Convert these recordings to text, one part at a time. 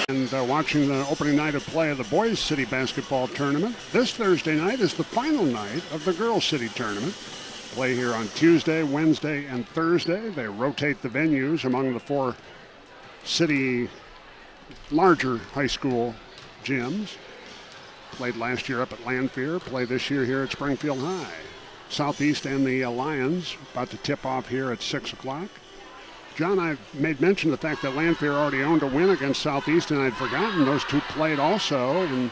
and watching the opening night of play of the Boys City Basketball Tournament. This Thursday night is the final night of the Girls City Tournament. Play here on Tuesday, Wednesday, and Thursday. They rotate the venues among the four city larger high school gyms. Played last year up at Lanphier, play this year here at Springfield High. Southeast and the Lions about to tip off here at 6 o'clock. John, I made mention of the fact that Lanphier already owned a win against Southeast, and I'd forgotten those two played also in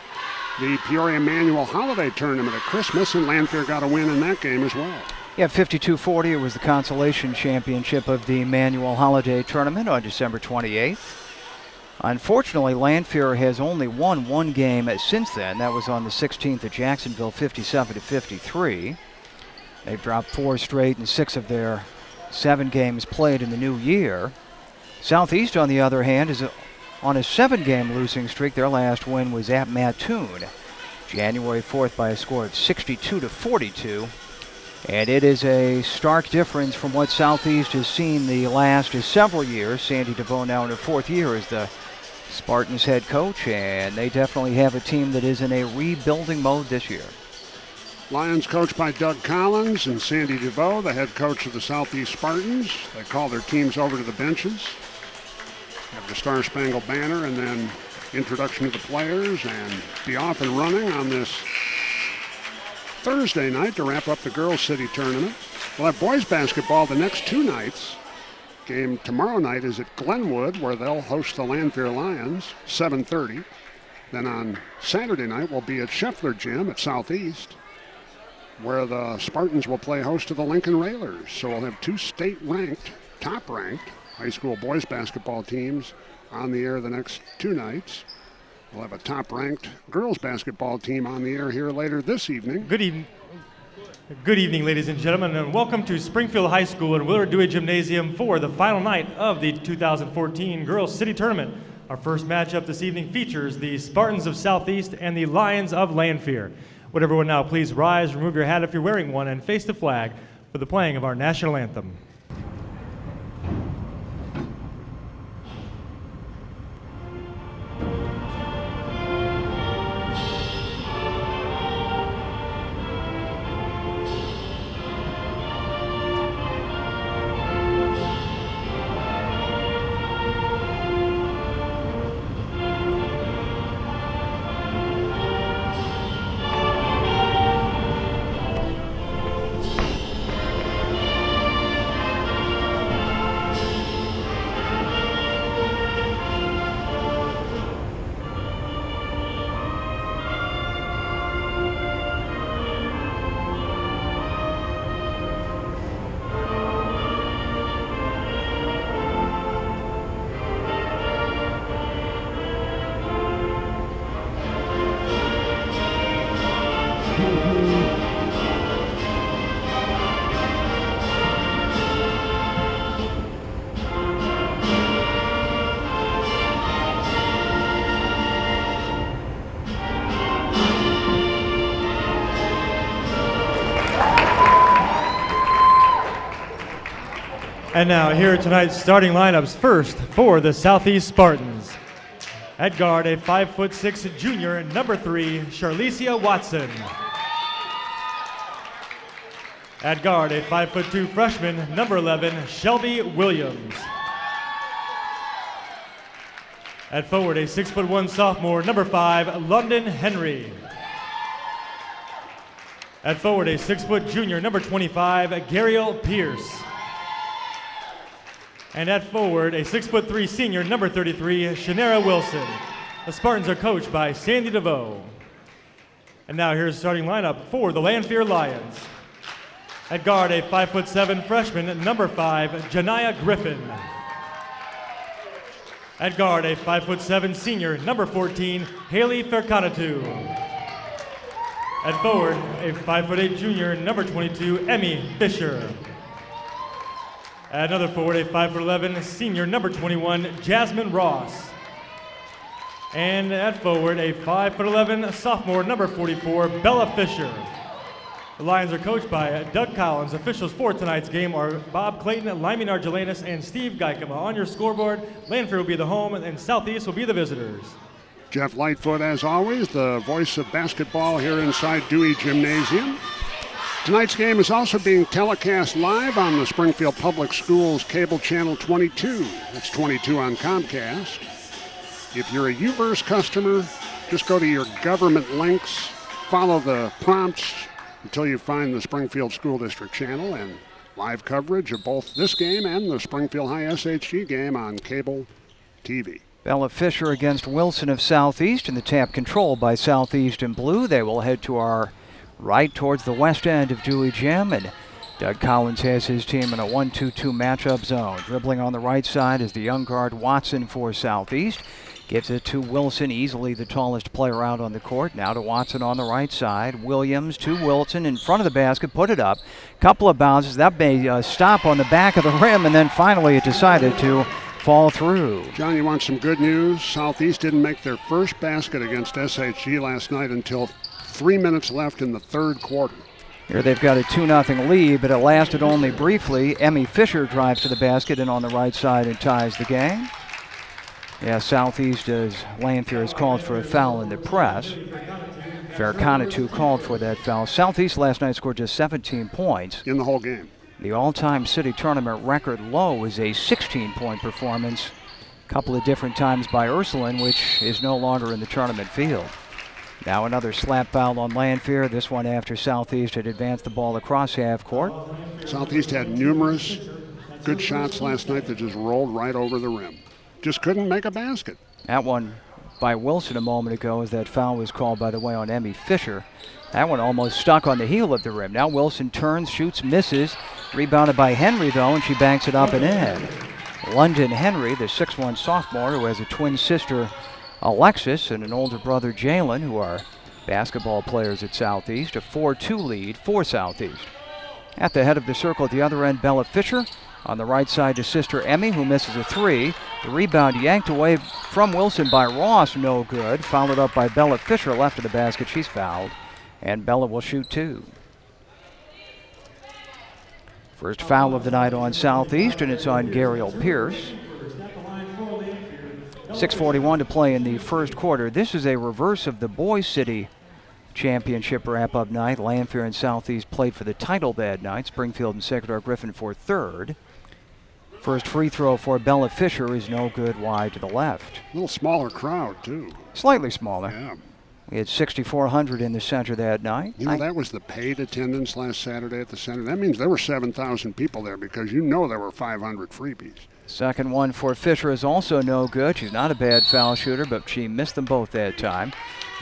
the Peoria Manual Holiday Tournament at Christmas, and Lanphier got a win in that game as well. Yeah, 52-40. It was the consolation championship of the Manual Holiday Tournament on December 28th. Unfortunately, Lanphier has only won one game since then. That was on the 16th at Jacksonville, 57-53. They've dropped 4 straight in 6 of their 7 games played in the new year. Southeast, on the other hand, is on a 7-game losing streak. Their last win was at Mattoon, January 4th by a score of 62-42. And it is a stark difference from what Southeast has seen the last several years. Sandy DeVoe now in her 4th year as the Spartans head coach, and they definitely have a team that is in a rebuilding mode this year. Lions coached by Doug Collins and Sandy DeVoe, the head coach of the Southeast Spartans. They call their teams over to the benches. Have the Star Spangled Banner and then introduction to the players, and be off and running on this Thursday night to wrap up the Girls City Tournament. We'll have boys basketball the next 2 nights. Game tomorrow night is at Glenwood, where they'll host the Lanphier Lions, 7:30. Then on Saturday night, we'll be at Scheffler Gym at Southeast, where the Spartans will play host to the Lincoln Railers. So we'll have 2 state-ranked, top-ranked high school boys basketball teams on the air the next 2 nights. We'll have a top-ranked girls basketball team on the air here later this evening. Good evening, ladies and gentlemen, and welcome to Springfield High School and Willard Dewey Gymnasium for the final night of the 2014 Girls City Tournament. Our first matchup this evening features the Spartans of Southeast and the Lions of Lanphier. Would everyone now please rise, remove your hat if you're wearing one, and face the flag for the playing of our national anthem. And now here are tonight's starting lineups. First for the Southeast Spartans. At guard, a 5'6" junior, number 3, Charlicia Watson. At guard, a 5'2" freshman, number 11, Shelby Williams. At forward, a 6'1" sophomore, number 5, London Henry. At forward, a 6' junior, number 25, Gariel Pierce. And at forward, a 6'3" senior, number 33, Shanera Wilson. The Spartans are coached by Sandy DeVoe. And now here's the starting lineup for the Lanphier Lions. At guard, a 5'7" freshman, number 5, Janiyah Griffin. At guard, a 5'7" senior, number 14, Haley Ferkanatu. At forward, a 5'8" junior, number 22, Emmy Fisher. At another forward, a 5'11" senior, number 21, Jasmine Ross. And at forward, a 5'11" sophomore, number 44, Bella Fisher. The Lions are coached by Doug Collins. Officials for tonight's game are Bob Clayton, Lyman Argelanis, and Steve Geikema. On your scoreboard, Lanphier will be the home and Southeast will be the visitors. Jeff Lightfoot, as always, the voice of basketball here inside Dewey Gymnasium. Tonight's game is also being telecast live on the Springfield Public Schools cable channel 22. That's 22 on Comcast. If you're a UVerse customer, just go to your government links, follow the prompts until you find the Springfield School District channel, and live coverage of both this game and the Springfield High SHG game on cable TV. Bella Fisher against Wilson of Southeast, and the tap controlled by Southeast in blue. They will head to our right towards the west end of Dewey Gym, and Doug Collins has his team in a 1-2-2 matchup zone. Dribbling on the right side is the young guard Watson for Southeast. Gives it to Wilson, easily the tallest player out on the court. Now to Watson on the right side. Williams to Wilson in front of the basket, put it up. Couple of bounces. That may stop on the back of the rim, and then finally it decided to fall through. John, you want some good news? Southeast didn't make their first basket against SHG last night until 3 minutes left in the third quarter. Here they've got a 2-0 lead, but it lasted only briefly. Emmy Fisher drives to the basket and on the right side and ties the game. Yeah, Southeast, as Lanphier has called for a foul in the press. Fairconatu called for that foul. Southeast last night scored just 17 points. In the whole game. The all-time city tournament record low is a 16-point performance. A couple of different times by Ursuline, which is no longer in the tournament field. Now another slap foul on Lanphier, this one after Southeast had advanced the ball across half court. Southeast had numerous good shots last night that just rolled right over the rim. Just couldn't make a basket. That one by Wilson a moment ago, as that foul was called, by the way, on Emmy Fisher. That one almost stuck on the heel of the rim. Now Wilson turns, shoots, misses. Rebounded by Henry, though, and she banks it up and in. London Henry, the 6'1 sophomore who has a twin sister, Alexis, and an older brother, Jalen, who are basketball players at Southeast. A 4-2 lead for Southeast. At the head of the circle at the other end, Bella Fisher. On the right side to sister Emmy, who misses a three. The rebound yanked away from Wilson by Ross, no good. Followed up by Bella Fisher, left of the basket. She's fouled. And Bella will shoot two. First foul of the night on Southeast, and it's on Gariel Pierce. 6:41 to play in the first quarter. This is a reverse of the Boys City Championship wrap-up night. Lanphier and Southeast played for the title that night. Springfield and Sacred Heart Griffin for third. First free throw for Bella Fisher is no good, wide to the left. A little smaller crowd, too. Slightly smaller. Yeah. We had 6,400 in the center that night. You know, that was the paid attendance last Saturday at the center. That means there were 7,000 people there, because you know there were 500 freebies. Second one for Fisher is also no good. She's not a bad foul shooter, but she missed them both that time.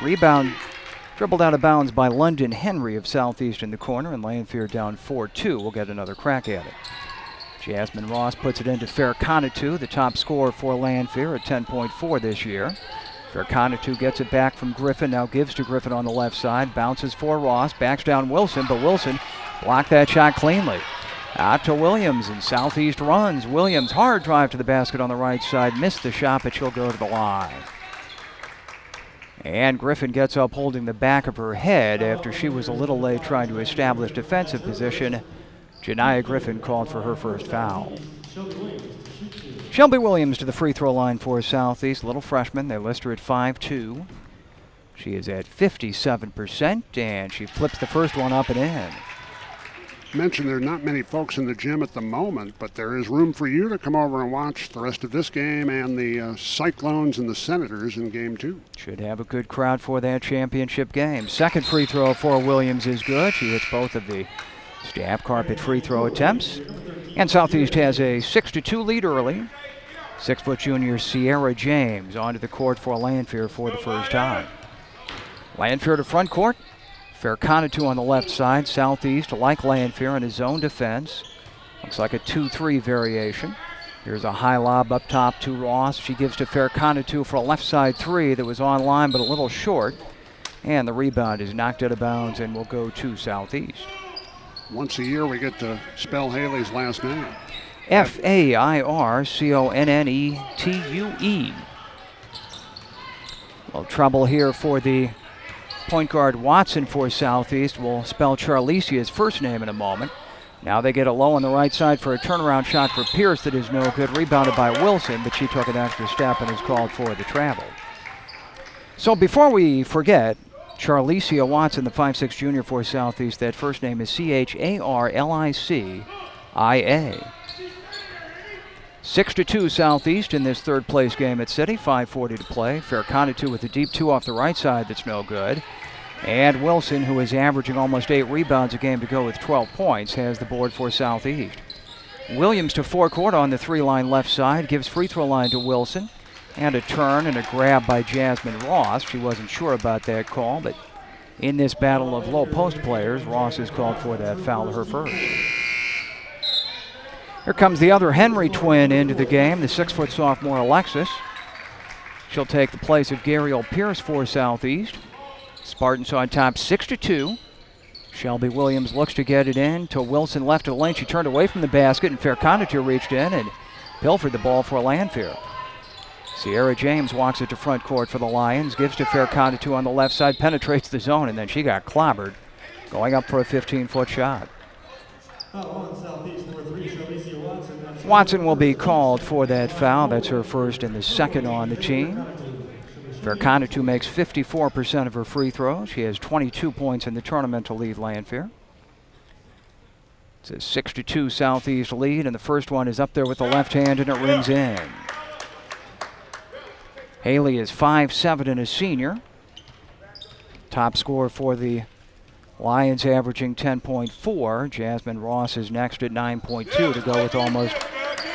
Rebound dribbled out of bounds by London Henry of Southeast in the corner, and Lanphier down 4-2. We'll get another crack at it. Jasmine Ross puts it into Fairconatu, the top scorer for Lanphier at 10.4 this year. Fairconatu gets it back from Griffin, now gives to Griffin on the left side, bounces for Ross, backs down Wilson, but Wilson blocked that shot cleanly. Out to Williams, and Southeast runs. Williams, hard drive to the basket on the right side, missed the shot, but she'll go to the line. And Griffin gets up holding the back of her head after she was a little late trying to establish defensive position. Janiyah Griffin called for her first foul. Shelby Williams to the free throw line for Southeast. Little freshman, they list her at 5'2". She is at 57%, and she flips the first one up and in. Mentioned there are not many folks in the gym at the moment, but there is room for you to come over and watch the rest of this game and the Cyclones and the Senators in game 2. Should have a good crowd for that championship game. Second free throw for Williams is good. She hits both of the staff carpet free throw attempts. And Southeast has a 6-2 lead early. 6-foot junior Sierra James onto the court for Lanphier for the first time. Lanphier to front court. Fairconatu on the left side. Southeast, like Lanphier, in his zone defense. Looks like a 2-3 variation. Here's a high lob up top to Ross. She gives to Fairconatu for a left side three that was on line but a little short. And the rebound is knocked out of bounds and will go to Southeast. Once a year we get to spell Haley's last name. Fairconnetue. Well, trouble here for the point guard Watson for Southeast. We'll spell Charlesia's first name in a moment. Now they get it low on the right side for a turnaround shot for Pierce that is no good. Rebounded by Wilson, but she took an extra step and is called for the travel. So before we forget, Charlesia Watson, the 5'6" junior for Southeast, that first name is Charlicia. 6-2 Southeast in this third place game at City. 5:40 to play. Fairconatu with a deep two off the right side that's no good. And Wilson, who is averaging almost 8 rebounds a game to go with 12 points, has the board for Southeast. Williams to forecourt on the 3-line left side, gives free throw line to Wilson. And a turn and a grab by Jasmine Ross. She wasn't sure about that call, but in this battle of low post players, Ross is called for that foul, her first. Here comes the other Henry twin into the game, the 6-foot sophomore Alexis. She'll take the place of Gabrielle Pierce for Southeast. Spartans on top 6-2. Shelby Williams looks to get it in to Wilson left of the lane. She turned away from the basket and Fairconatu reached in and pilfered the ball for Lanphier. Sierra James walks it to front court for the Lions, gives to Fairconatu on the left side, penetrates the zone, and then she got clobbered, going up for a 15-foot shot. Watson will be called for that foul. That's her first and the second on the team. Fairconatu makes 54% of her free throws. She has 22 points in the tournament to lead Lanphier. It's a 6-2 Southeast lead, and the first one is up there with the left hand, and it rings in. Haley is 5'7" and a senior. Top scorer for the Lions, averaging 10.4. Jasmine Ross is next at 9.2 to go with almost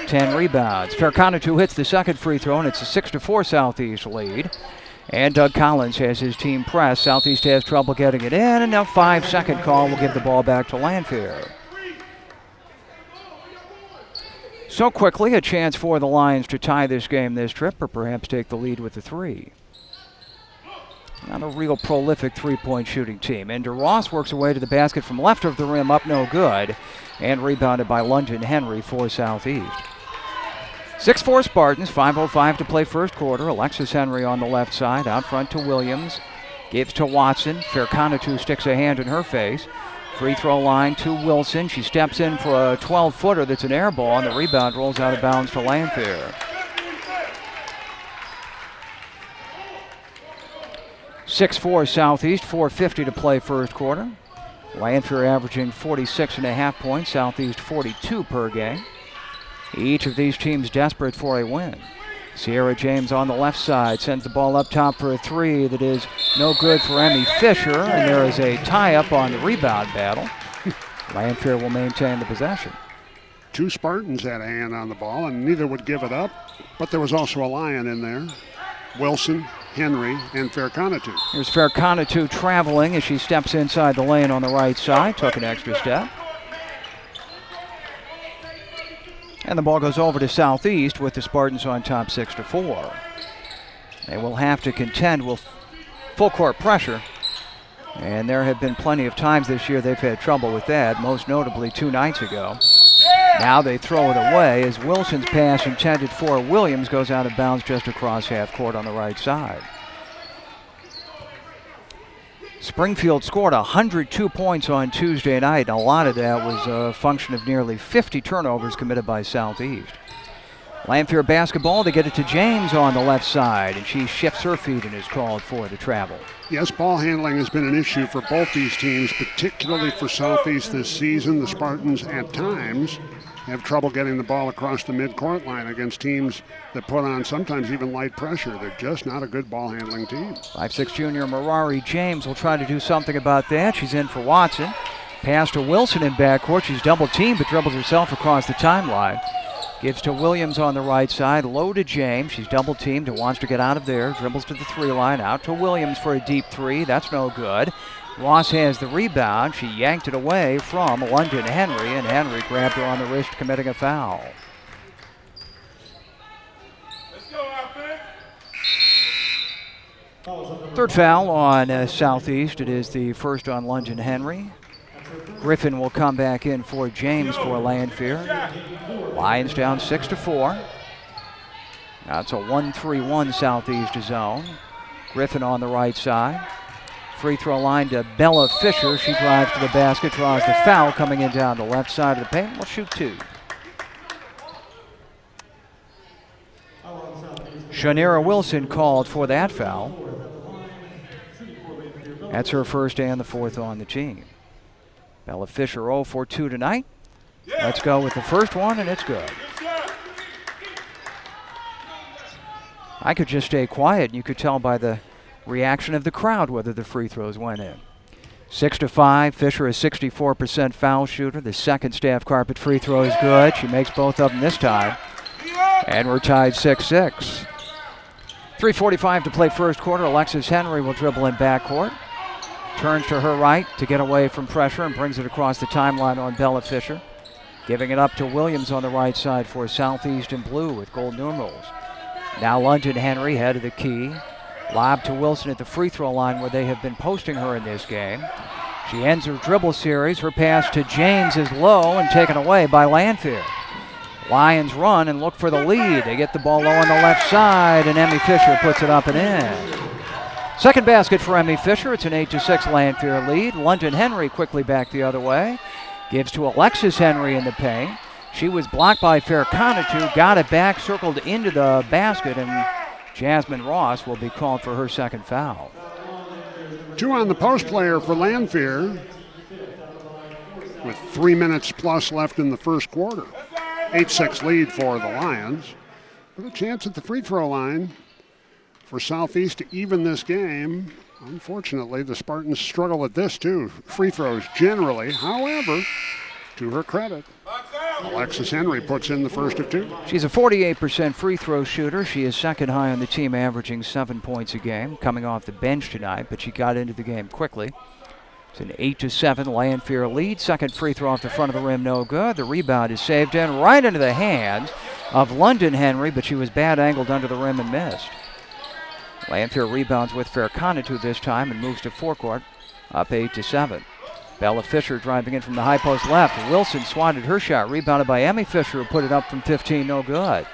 10 rebounds. Fairconatu hits the second free throw, and it's a 6-4 Southeast lead. And Doug Collins has his team pressed. Southeast has trouble getting it in, and now 5-second call will give the ball back to Lanphier. So quickly, a chance for the Lions to tie this game this trip, or perhaps take the lead with the 3. Not a real prolific three-point shooting team. And Ross works away to the basket from left of the rim, up no good, and rebounded by London Henry for Southeast. 6-4 Spartans, 5:05 to play first quarter. Alexis Henry on the left side, out front to Williams, gives to Watson. Fairconatu sticks a hand in her face. Free throw line to Wilson. She steps in for a 12-footer that's an air ball, and the rebound rolls out of bounds to Lanphier. 6-4 Southeast, 4:50 to play first quarter. Lanphier averaging 46.5 points, Southeast 42 per game. Each of these teams desperate for a win. Sierra James on the left side sends the ball up top for a 3 that is no good for Emmy Fisher, and there is a tie-up on the rebound battle. Lanphier will maintain the possession. 2 Spartans had a hand on the ball, and neither would give it up, but there was also a Lion in there. Wilson, Henry, and Fairconatu. Here's Fairconatu traveling as she steps inside the lane on the right side, took an extra step. And the ball goes over to Southeast with the Spartans on top 6-4. They will have to contend with full court pressure. And there have been plenty of times this year they've had trouble with that, most notably 2 nights ago. Now they throw it away as Wilson's pass intended for Williams goes out of bounds just across half court on the right side. Springfield scored 102 points on Tuesday night, and a lot of that was a function of nearly 50 turnovers committed by Southeast. Lanphier basketball, they get it to James on the left side, and she shifts her feet and is called for the travel. Yes, ball handling has been an issue for both these teams, particularly for Southeast this season. The Spartans, at times, have trouble getting the ball across the midcourt line against teams that put on sometimes even light pressure. They're just not a good ball handling team. 5'6" junior Marari James will try to do something about that. She's in for Watson. Pass to Wilson in backcourt. She's double teamed but dribbles herself across the timeline. Gives to Williams on the right side. Low to James. She's double teamed and wants to get out of there. Dribbles to the 3-line. Out to Williams for a deep 3. That's no good. Ross has the rebound. She yanked it away from London Henry, and Henry grabbed her on the wrist, committing a foul. Third foul on Southeast. It is the first on London Henry. Griffin will come back in for James for Lanphier. Lions down 6-4. Now it's a 1-3-1 Southeast zone. Griffin on the right side. Free throw line to Bella Fisher. She drives to the basket, draws the foul, coming in down the left side of the paint. Will shoot 2. Shanira Wilson called for that foul. That's her first and the 4th on the team. Bella Fisher 0 for 2 tonight. Let's go with the first one, and it's good. I could just stay quiet, and you could tell by the reaction of the crowd whether the free throws went in. 6-5. Fisher is 64% foul shooter. The second staff carpet free throw is good. She makes both of them this time. And we're tied 6-6. 3:45 to play first quarter. Alexis Henry will dribble in backcourt. Turns to her right to get away from pressure and brings it across the timeline on Bella Fisher. Giving it up to Williams on the right side for Southeast in blue with gold numerals. Now London Henry, head of the key. Lob to Wilson at the free throw line where they have been posting her in this game. She ends her dribble series. Her pass to James is low and taken away by Lanphier. Lions run and look for the lead. They get the ball low on the left side, and Emmy Fisher puts it up and in. Second basket for Emmy Fisher. It's an 8-6 Lanphier lead. London Henry quickly back the other way. Gives to Alexis Henry in the paint. She was blocked by Fairconatu, got it back, circled into the basket, and Jasmine Ross will be called for her second foul. 2 on the post player for Lanphier with 3 minutes plus left in the first quarter. 8-6 lead for the Lions. With a chance at the free throw line for Southeast to even this game. Unfortunately, the Spartans struggle at this too. Free throws generally. However, to her credit, Alexis Henry puts in the first of 2. She's a 48% free throw shooter. She is second high on the team, averaging 7 points a game, coming off the bench tonight, but she got into the game quickly. It's an 8-7 Lanphier lead. Second free throw off the front of the rim, no good. The rebound is saved in right into the hands of London Henry, but she was bad angled under the rim and missed. Lanphier rebounds with Fairconatu this time and moves to forecourt, up 8-7. Bella Fisher driving in from the high post left. Wilson swatted her shot, rebounded by Emmy Fisher, who put it up from 15, no good.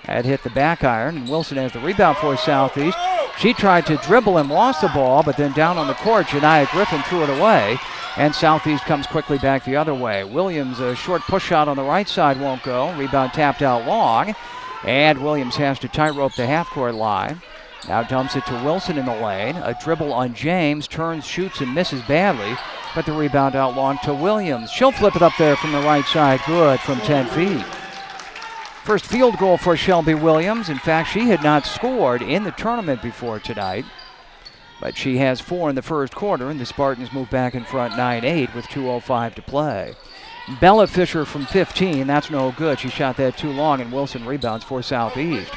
That hit the back iron, and Wilson has the rebound for Southeast. She tried to dribble and lost the ball, but then down on the court, Janiah Griffin threw it away, and Southeast comes quickly back the other way. Williams, a short push shot on the right side, won't go. Rebound tapped out long, and Williams has to tightrope the half-court line. Now dumps it to Wilson in the lane. A dribble on James, turns, shoots, and misses badly, but the rebound out long to Williams. She'll flip it up there from the right side, good from 10 feet. First field goal for Shelby Williams. In fact, she had not scored in the tournament before tonight, but she has 4 in the first quarter, and the Spartans move back in front 9-8 with 2:05 to play. Bella Fisher from 15, that's no good. She shot that too long, and Wilson rebounds for Southeast.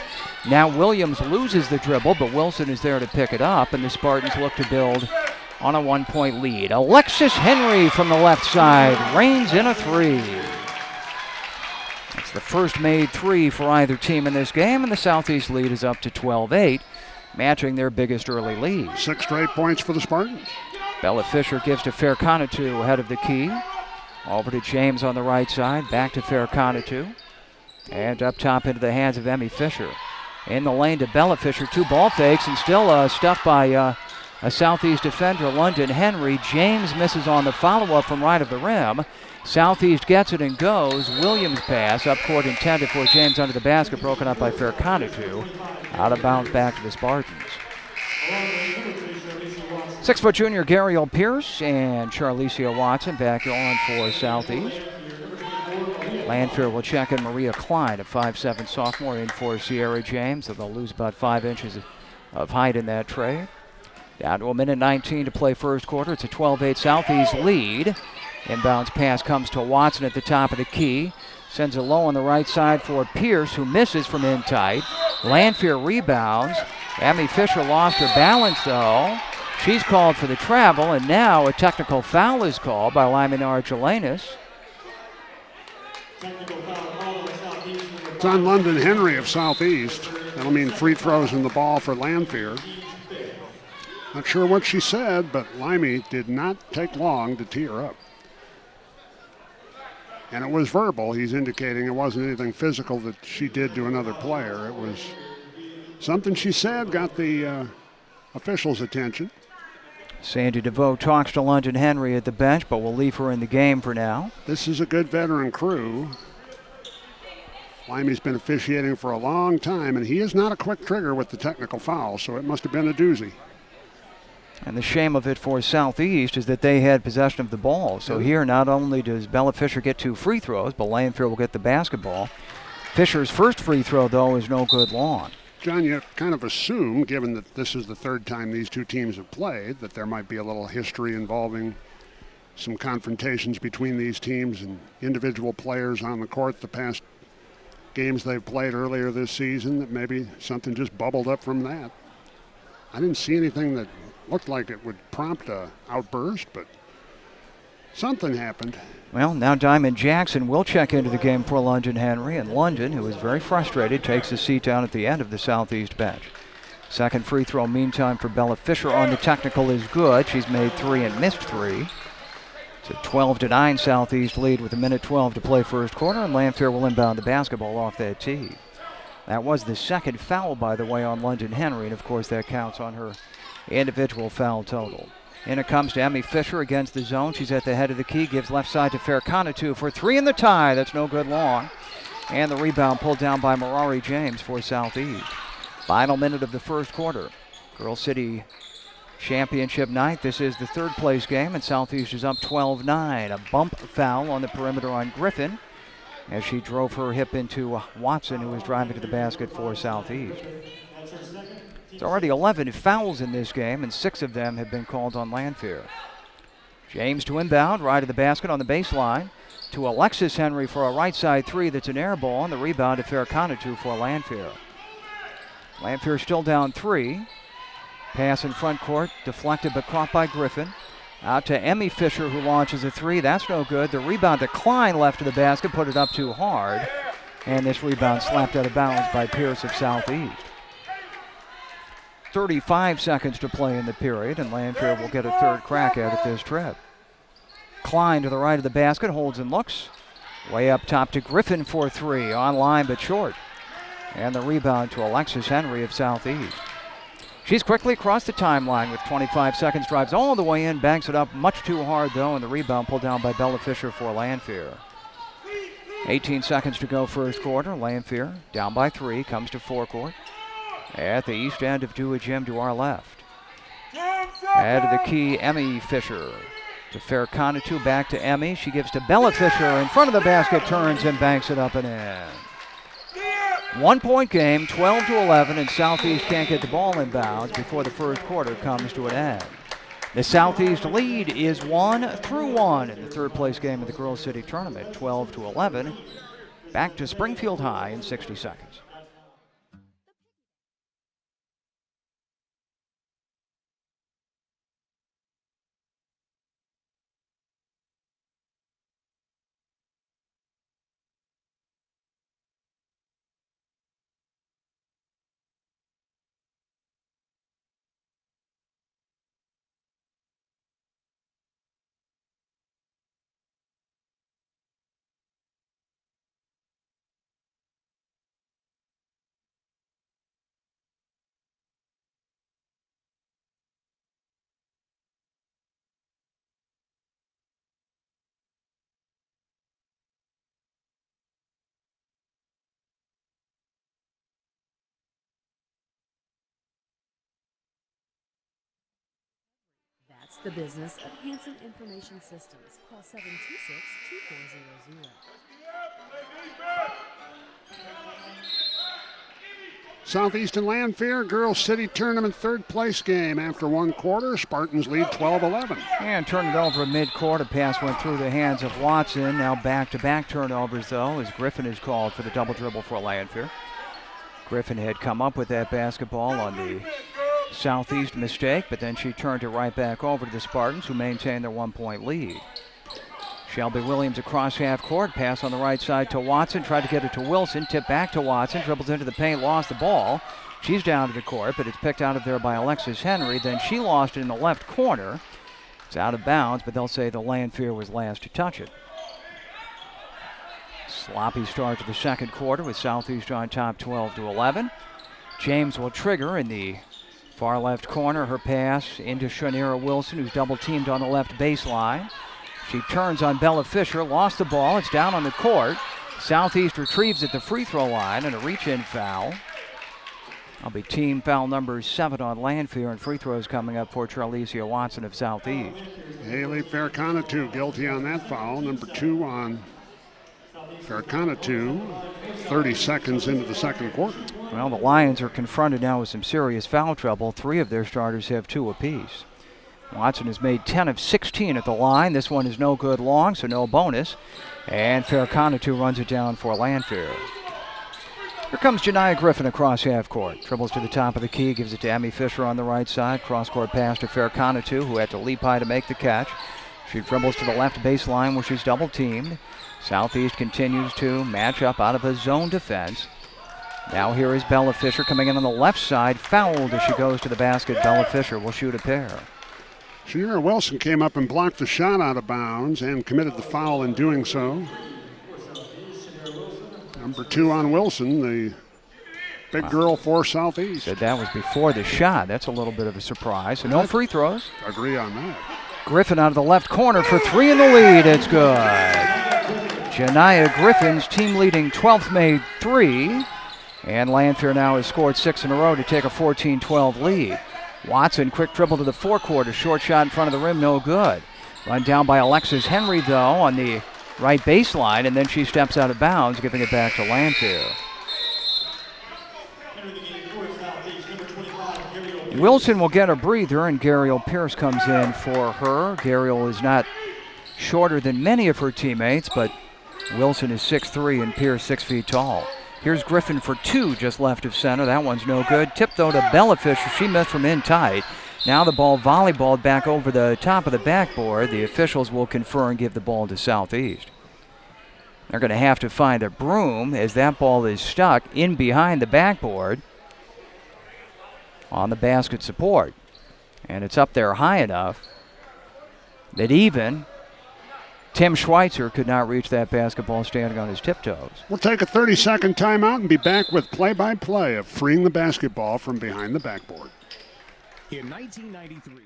Now Williams loses the dribble, but Wilson is there to pick it up, and the Spartans look to build on a 1-point lead. Alexis Henry from the left side reigns in a 3. It's the first made 3 for either team in this game, and the Southeast lead is up to 12-8, matching their biggest early lead. 6 straight points for the Spartans. Bella Fisher gives to Fairconatu ahead of the key. Over to James on the right side, back to Fairconatu, and up top into the hands of Emmy Fisher. In the lane to Bella Fisher, 2 ball fakes, and still stuffed by a Southeast defender, London Henry. James misses on the follow-up from right of the rim. Southeast gets it and goes. Williams pass, up court intended for James under the basket, broken up by Fairconatu. Out of bounds back to the Spartans. 6-foot junior Gariel Pierce and Charlicia Watson back on for Southeast. Lanphier will check in Maria Klein, a 5'7" sophomore, in for Sierra James, so they'll lose about 5 inches of height in that trade. Down to 1:19 to play first quarter. It's a 12-8 Southeast lead. Inbounds pass comes to Watson at the top of the key. Sends it low on the right side for Pierce, who misses from in tight. Lanphier rebounds. Emmy Fisher lost her balance, though. She's called for the travel, and now a technical foul is called by Lyman Archelanis. It's on London Henry of Southeast. That'll mean free throws in the ball for Lanphier. Not sure what she said, but Limey did not take long to tee her up. And it was verbal. He's indicating it wasn't anything physical that she did to another player. It was something she said got the officials' attention. Sandy DeVoe talks to London Henry at the bench, but we'll leave her in the game for now. This is a good veteran crew. Limey's been officiating for a long time, and he is not a quick trigger with the technical foul, so it must have been a doozy. And the shame of it for Southeast is that they had possession of the ball. So here, not only does Bella Fisher get 2 free throws, but Lanphier will get the basketball. Fisher's first free throw, though, is no good long. John, you kind of assume, given that this is the third time these two teams have played, that there might be a little history involving some confrontations between these teams and individual players on the court the past games they've played earlier this season, that maybe something just bubbled up from that. I didn't see anything that looked like it would prompt a outburst, but something happened. Well, now Diamond Jackson will check into the game for London Henry, and London, who is very frustrated, takes a seat down at the end of the Southeast bench. Second free throw, meantime, for Bella Fisher on the technical is good. She's made 3 and missed 3. It's a 12-9 Southeast lead with 1:12 to play first quarter, and Lanphier will inbound the basketball off that tee. That was the second foul, by the way, on London Henry, and of course that counts on her individual foul total. In it comes to Emmy Fisher against the zone. She's at the head of the key, gives left side to Fairconatu for 3 in the tie. That's no good long. And the rebound pulled down by Marari James for Southeast. Final minute of the first quarter. Girls City Championship night. This is the third place game, and Southeast is up 12-9. A bump foul on the perimeter on Griffin as she drove her hip into Watson, who was driving to the basket for Southeast. It's already 11 fouls in this game, and 6 of them have been called on Lanphier. James to inbound, right of the basket on the baseline, to Alexis Henry for a right side 3 that's an air ball, and the rebound to Fairconatu for Lanphier. Lanphier still down 3. Pass in front court, deflected but caught by Griffin. Out to Emmy Fisher, who launches a 3. That's no good. The rebound to Klein left of the basket, put it up too hard. And this rebound slapped out of bounds by Pierce of Southeast. 35 seconds to play in the period, and Lanphier will get a third crack at it this trip. Klein to the right of the basket, holds and looks. Way up top to Griffin for 3, on line but short. And the rebound to Alexis Henry of Southeast. She's quickly across the timeline with 25 seconds, drives all the way in, banks it up much too hard though, and the rebound pulled down by Bella Fisher for Lanphier. 18 seconds to go first quarter. Lanphier down by 3, comes to forecourt. At the east end of Dewey Gym to our left. Out of the key, Emmy Fisher. To Fairconatu, back to Emmy. She gives to Bella Fisher in front of the basket, turns and banks it up and in. 1 point game, 12-11, and Southeast can't get the ball in bounds before the first quarter comes to an end. The Southeast lead is 1-1 in the third place game of the Girls City Tournament, 12-11. Back to Springfield High in 60 seconds. That's the business of Hanson Information Systems. Call 726-2400. Southeast and Lanphier, Girls City Tournament third place game. After 1 quarter, Spartans lead 12-11. And turn it over mid-court. A pass went through the hands of Watson. Now back-to-back turnovers, though, as Griffin is called for the double dribble for Lanphier. Griffin had come up with that basketball on the Southeast mistake, but then she turned it right back over to the Spartans, who maintain their 1 point lead. Shelby Williams across half court, pass on the right side to Watson, tried to get it to Wilson, tip back to Watson, dribbles into the paint, lost the ball. She's down to the court, but it's picked out of there by Alexis Henry. Then she lost it in the left corner. It's out of bounds, but they'll say the Lanphier was last to touch it. Sloppy start to the second quarter with Southeast on top 12-11. James will trigger in the Far left corner, her pass into Shanira Wilson, who's double teamed on the left baseline. She turns on Bella Fisher, lost the ball, it's down on the court. Southeast retrieves at the free throw line and a reach-in foul. That'll be team foul number 7 on Lanphier, and free throws coming up for Charlicia Watson of Southeast. Haley Farcanatu guilty on that foul. Number 2 on Farcanatu, 30 seconds into the second quarter. Well, the Lions are confronted now with some serious foul trouble. 3 of their starters have 2 apiece. Watson has made 10 of 16 at the line. This one is no good long, so no bonus. And Farcanatu runs it down for Lanphier. Here comes Janiah Griffin across half court. Dribbles to the top of the key, gives it to Emmy Fisher on the right side. Cross-court pass to Farcanatu, who had to leap high to make the catch. She dribbles to the left baseline where she's double teamed. Southeast continues to match up out of a zone defense. Now here is Bella Fisher coming in on the left side, fouled as she goes to the basket. Bella Fisher will shoot a pair. Shanira Wilson came up and blocked the shot out of bounds and committed the foul in doing so. Number 2 on Wilson, the big girl for Southeast. Said that was before the shot. That's a little bit of a surprise. So no free throws. Agree on that. Griffin out of the left corner for 3 in the lead. It's good. Janiah Griffin's team-leading 12th made 3. And Lanphier now has scored 6 in a row to take a 14-12 lead. Watson, quick dribble to the forecourt. A short shot in front of the rim, no good. Run down by Alexis Henry, though, on the right baseline, and then she steps out of bounds, giving it back to Lanphier. Wilson will get a breather, and Gariel Pierce comes in for her. Gariel is not shorter than many of her teammates, but Wilson is 6'3", and Pierce 6 feet tall. Here's Griffin for 2 just left of center. That one's no good. Tip, though, to Bella Fisher. She missed from in tight. Now the ball volleyballed back over the top of the backboard. The officials will confer and give the ball to Southeast. They're going to have to find a broom as that ball is stuck in behind the backboard on the basket support. And it's up there high enough that even Tim Schweitzer could not reach that basketball standing on his tiptoes. We'll take a 30-second timeout and be back with play-by-play of freeing the basketball from behind the backboard. In 1993,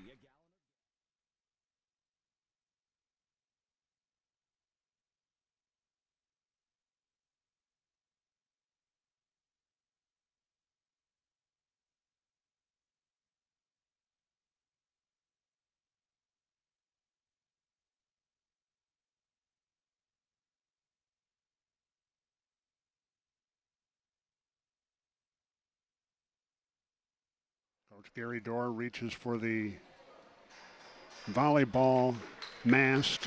Coach Gary Dorr reaches for the volleyball mast,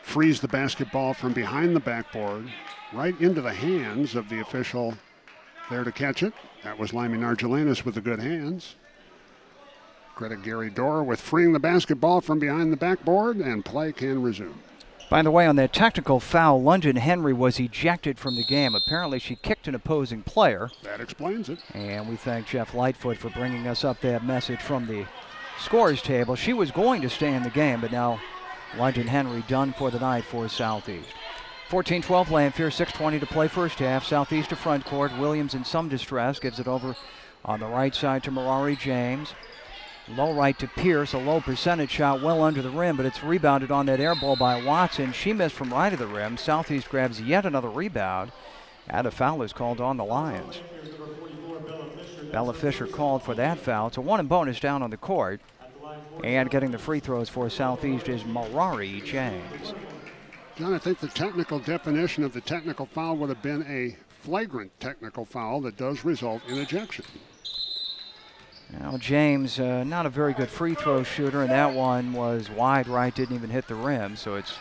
frees the basketball from behind the backboard, right into the hands of the official there to catch it. That was Laimi Nargelanis with the good hands. Credit Gary Dorr with freeing the basketball from behind the backboard, and play can resume. By the way, on that technical foul, London Henry was ejected from the game. Apparently she kicked an opposing player. That explains it. And we thank Jeff Lightfoot for bringing us up that message from the scores table. She was going to stay in the game, but now London Henry done for the night for Southeast. 14-12 Lanphier, 6:20 to play first half. Southeast to front court. Williams in some distress, gives it over on the right side to Marari James. Low right to Pierce, a low percentage shot well under the rim, but it's rebounded on that air ball by Watson. She missed from right of the rim. Southeast grabs yet another rebound, and a foul is called on the Lions. Bella Fisher called for that foul. It's a 1 and bonus down on the court. And getting the free throws for Southeast is Marari James. John, I think the technical definition of the technical foul would have been a flagrant technical foul that does result in ejection. Now James, not a very good free throw shooter, and that one was wide right, didn't even hit the rim, so it's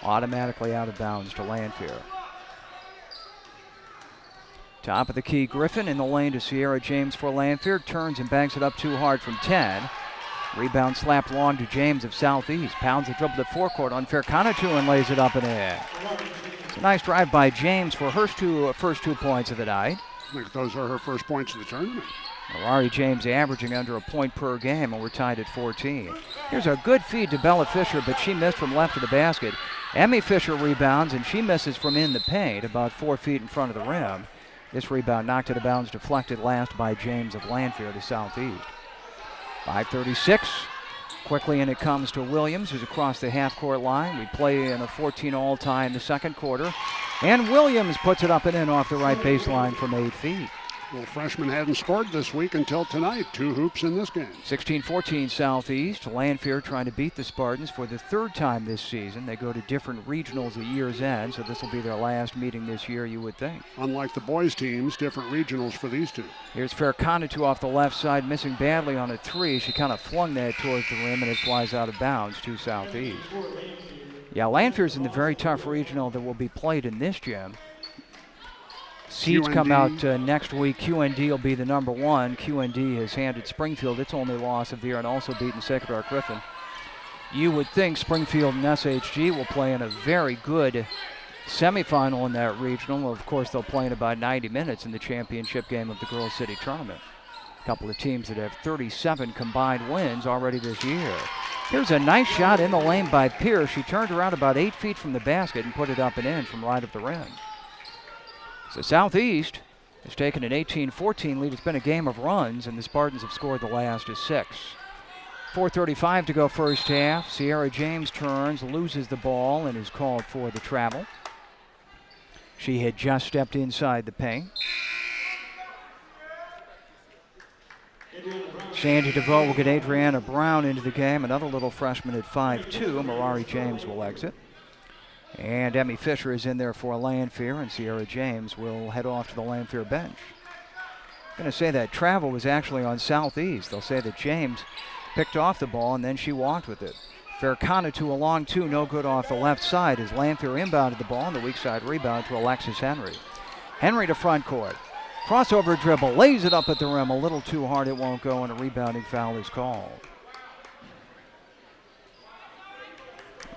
automatically out of bounds to Lanphier. Top of the key, Griffin in the lane to Sierra James for Lanphier, turns and banks it up too hard from 10. Rebound slapped long to James of Southeast, pounds the dribble to forecourt on Farcanatu and lays it up and in. It's a nice drive by James for her first 2 points of the night. I think those are her first points of the tournament. Marari James averaging under a point per game, and we're tied at 14. Here's a good feed to Bella Fisher, but she missed from left of the basket. Emmy Fisher rebounds, and she misses from in the paint, about 4 feet in front of the rim. This rebound knocked it out of bounds, deflected last by James of Lanphier to Southeast. 5:36. Quickly in it comes to Williams, who's across the half-court line. We play in a 14 all tie in the second quarter. And Williams puts it up and in off the right baseline from 8 feet. Well, freshman hadn't scored this week until tonight. 2 hoops in this game. 16-14 Southeast. Lanphier trying to beat the Spartans for the 3rd time this season. They go to different regionals at year's end, so this will be their last meeting this year, you would think. Unlike the boys' teams, different regionals for these two. Here's Farcanatu off the left side, missing badly on a 3. She kind of flung that towards the rim, and it flies out of bounds to Southeast. Yeah, Lanphier's in the very tough regional that will be played in this gym. Seeds come out next week. QND will be the number 1. QND has handed Springfield its only loss of the year and also beaten Sacred Heart Griffin. You would think Springfield and SHG will play in a very good semifinal in that regional. Well, of course, they'll play in about 90 minutes in the championship game of the Girls City Tournament. A couple of teams that have 37 combined wins already this year. Here's a nice shot in the lane by Pierce. She turned around about 8 feet from the basket and put it up and in from right of the rim. So Southeast has taken an 18-14 lead. It's been a game of runs, and the Spartans have scored the last of 6. 4:35 to go first half. Sierra James turns, loses the ball, and is called for the travel. She had just stepped inside the paint. Sandy DeVoe will get Adriana Brown into the game. Another little freshman at 5'2". Marari James will exit. And Emmy Fisher is in there for Lanphier, and Sierra James will head off to the Lanphier bench. I'm going to say that travel was actually on Southeast. They'll say that James picked off the ball, and then she walked with it. Farcanatu a long 2, no good off the left side as Lanphier inbounded the ball, and the weak side rebound to Alexis Henry. Henry to front court. Crossover dribble, lays it up at the rim, a little too hard, it won't go, and a rebounding foul is called.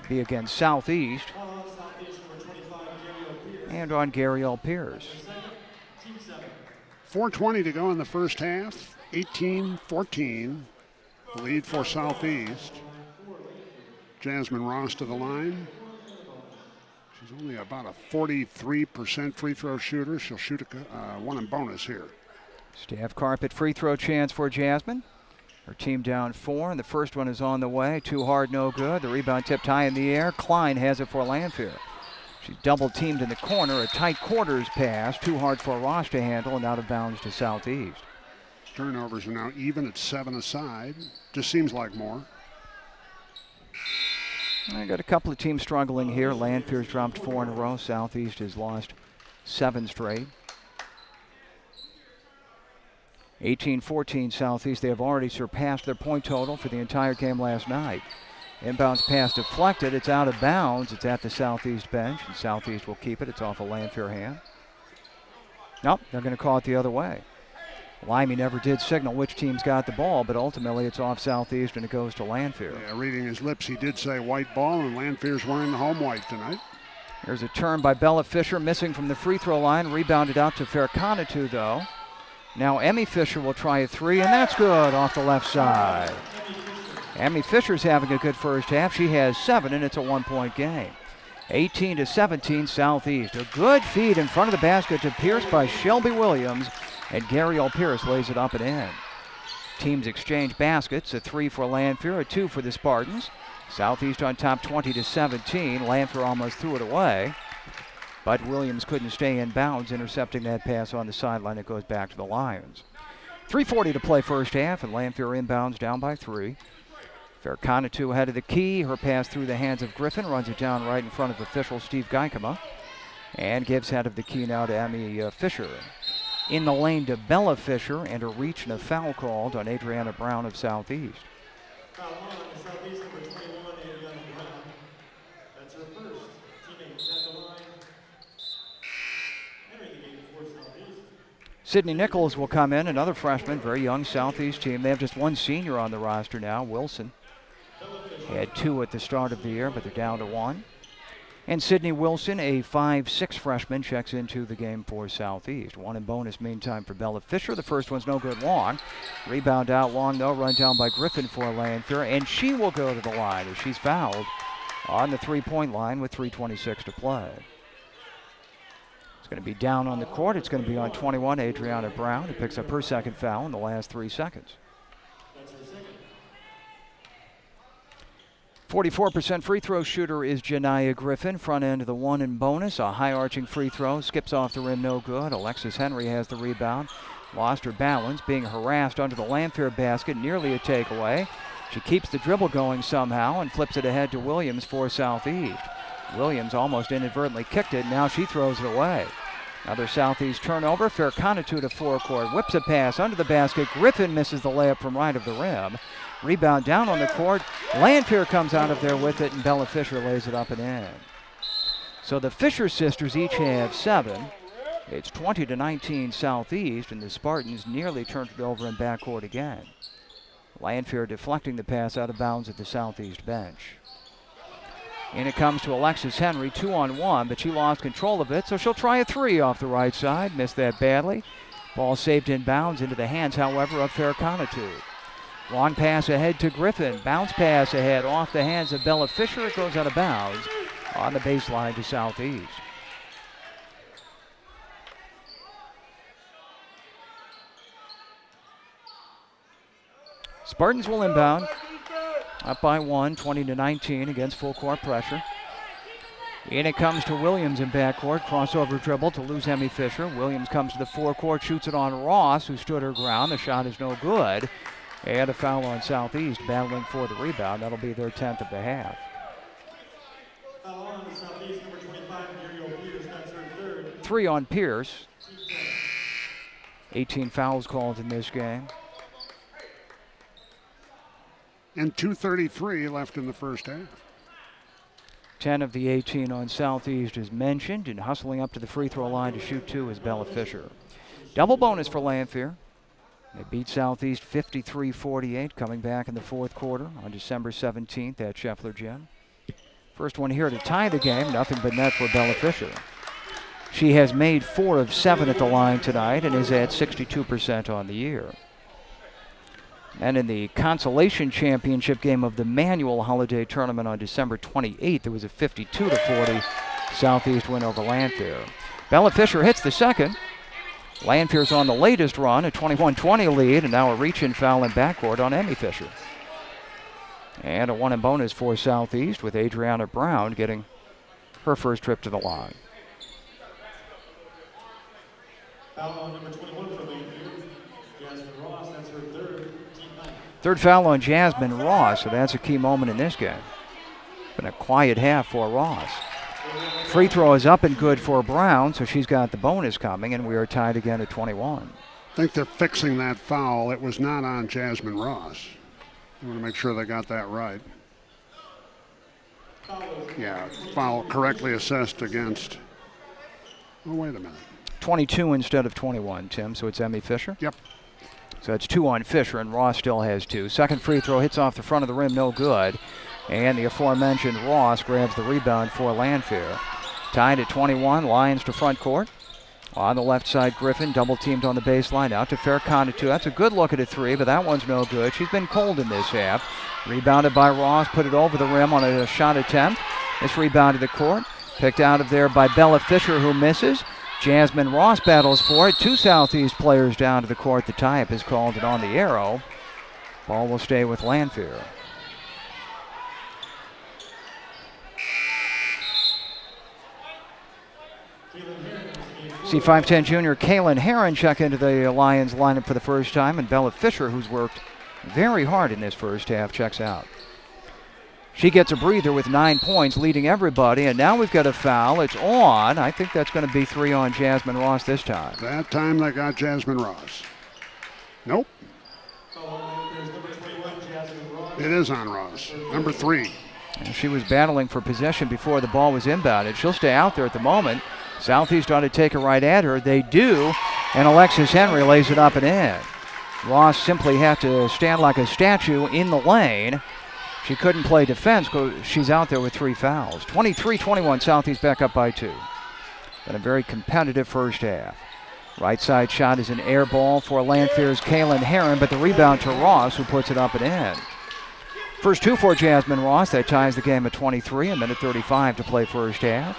Be against Southeast. And on Gary L. Pierce. 4:20 to go in the first half. 18-14. Lead for Southeast. Jasmine Ross to the line. She's only about a 43% free throw shooter. She'll shoot one in bonus here. Staff carpet free throw chance for Jasmine. Her team down 4, and the first one is on the way. Too hard, no good. The rebound tipped high in the air. Klein has it for Lanphier. She's double teamed in the corner. A tight quarters pass. Too hard for Ross to handle, and out of bounds to Southeast. Turnovers are now even at 7 aside. Just seems like more. I got a couple of teams struggling here. Lanphier's dropped 4 in a row. Southeast has lost 7 straight. 18-14 Southeast. They have already surpassed their point total for the entire game last night. Inbounds pass deflected. It's out of bounds. It's at the Southeast bench, and Southeast will keep it. It's off a Lanphier hand. Nope, they're going to call it the other way. Limey never did signal which team's got the ball, but ultimately it's off Southeast and it goes to Lanphier. Yeah, reading his lips, he did say white ball, and Lanphier's wearing the home white tonight. There's a turn by Bella Fisher, missing from the free throw line. Rebounded out to Farcanatu, though. Now Emmy Fisher will try a 3, and that's good off the left side. Emmy Fisher's having a good first half. She has 7, and it's a 1-point game. 18-17 Southeast. A good feed in front of the basket to Pierce by Shelby Williams, and Gary L. Pierce lays it up and in. Teams exchange baskets, a 3 for Lanphier, a 2 for the Spartans. Southeast on top 20-17. Lanphier almost threw it away, but Williams couldn't stay in bounds, intercepting that pass on the sideline. It goes back to the Lions. 3:40 to play first half, and Lanphier inbounds down by 3. Farcanatu ahead of the key. Her pass through the hands of Griffin, runs it down right in front of official Steve Geikema, and gives head of the key now to Emmy Fisher. In the lane to Bella Fisher, and a reach and a foul called on Adriana Brown of Southeast. Foul on Southeast, number 21, Adriana Brown. That's her first. Teammate at the line. Entering the game for Southeast. Sydney Nichols will come in, another freshman, very young Southeast team. They have just one senior on the roster now, Wilson. Had 2 at the start of the year, but they're down to 1. And Sydney Wilson, a 5'6" freshman, checks into the game for Southeast. 1 in bonus meantime for Bella Fisher. The first one's no good long. Rebound out long, though, run down by Griffin for Lanphier, and she will go to the line as she's fouled on the 3-point line with 3:26 to play. It's going to be down on the court. It's going to be on 21, Adriana Brown, who picks up her second foul in the last 3 seconds. 44% free throw shooter is Janiyah Griffin. Front end of the one in bonus. A high arching free throw. Skips off the rim, no good. Alexis Henry has the rebound. Lost her balance, being harassed under the Lanphier basket. Nearly a takeaway. She keeps the dribble going somehow and flips it ahead to Williams for Southeast. Williams almost inadvertently kicked it. Now she throws it away. Another Southeast turnover. Fairconnatu to forecourt. Whips a pass under the basket. Griffin misses the layup from right of the rim. Rebound down on the court. Lanphier comes out of there with it, and Bella Fisher lays it up and in. So the Fisher sisters each have 7. It's 20-19 Southeast, and the Spartans nearly turned it over in backcourt again. Lanphier deflecting the pass out of bounds at the Southeast bench. In it comes to Alexis Henry, 2-on-1, but she lost control of it, so she'll try a 3 off the right side. Missed that badly. Ball saved in bounds into the hands, however, of Fairconnatu. Long pass ahead to Griffin. Bounce pass ahead off the hands of Bella Fisher. It goes out of bounds on the baseline to Southeast. Spartans will inbound. Up by 1, 20-19 against full court pressure. In it comes to Williams in backcourt. Crossover dribble to lose Emmy Fisher. Williams comes to the forecourt, shoots it on Ross, who stood her ground. The shot is no good. And a foul on Southeast, battling for the rebound. That'll be their 10th of the half. Foul on Southeast, number 25, Muriel Pierce. That's her third. 3 on Pierce. 18 fouls called in this game. And 2:33 left in the first half. 10 of the 18 on Southeast is mentioned, and hustling up to the free throw line to shoot 2 is Bella Fisher. Double bonus for Lanphier. They beat Southeast 53-48, coming back in the fourth quarter on December 17th at Scheffler Gym. First one here to tie the game, nothing but net for Bella Fisher. She has made 4 of 7 at the line tonight and is at 62% on the year. And in the consolation championship game of the Manual Holiday Tournament on December 28th, there was a 52-40 Southeast win over Lanphier. Bella Fisher hits the second. Lanphier's on the latest run, a 21-20 lead, and now a reach-in foul in backcourt on Emmy Fisher. And a 1 in bonus for Southeast, with Adriana Brown getting her first trip to the line. Foul on number 21 for Lanphier. Jasmine Ross, that's her third. Third foul on Jasmine Ross, so that's a key moment in this game. Been a quiet half for Ross. Free throw is up and good for Brown, so she's got the bonus coming, and we are tied again at 21. I think they're fixing that foul. It was not on Jasmine Ross. I want to make sure they got that right. Yeah, foul correctly assessed against. Oh, wait a minute. 22 instead of 21, Tim, so it's Emmy Fisher. Yep. So it's 2 on Fisher, and Ross still has 2. Second free throw hits off the front of the rim, no good. And the aforementioned Ross grabs the rebound for Lanphier. Tied at 21, Lions to front court. On the left side, Griffin double teamed on the baseline, out to Fairconnatu. That's a good look at a 3, but that one's no good. She's been cold in this half. Rebounded by Ross, put it over the rim on a shot attempt. This rebound to the court, picked out of there by Bella Fisher, who misses. Jasmine Ross battles for it. 2 Southeast players down to the court. The tie-up is called and on the arrow. Ball will stay with Lanphier. See 5'10 junior Kaylin Herron check into the Lions lineup for the first time, and Bella Fisher, who's worked very hard in this first half, checks out. She gets a breather with 9 points, leading everybody, and now we've got a foul. It's on. I think that's going to be 3 on Jasmine Ross this time. That time they got Jasmine Ross. Nope. It is on Ross. Number 3. And she was battling for possession before the ball was inbounded. She'll stay out there at the moment. Southeast ought to take it right at her. They do, and Alexis Henry lays it up and in. Ross simply had to stand like a statue in the lane. She couldn't play defense because she's out there with 3 fouls. 23-21, Southeast back up by 2. Been a very competitive first half. Right side shot is an air ball for Lanphier's Kaylin Herron, but the rebound to Ross, who puts it up and in. First 2 for Jasmine Ross. That ties the game at 23, a minute 35 to play first half.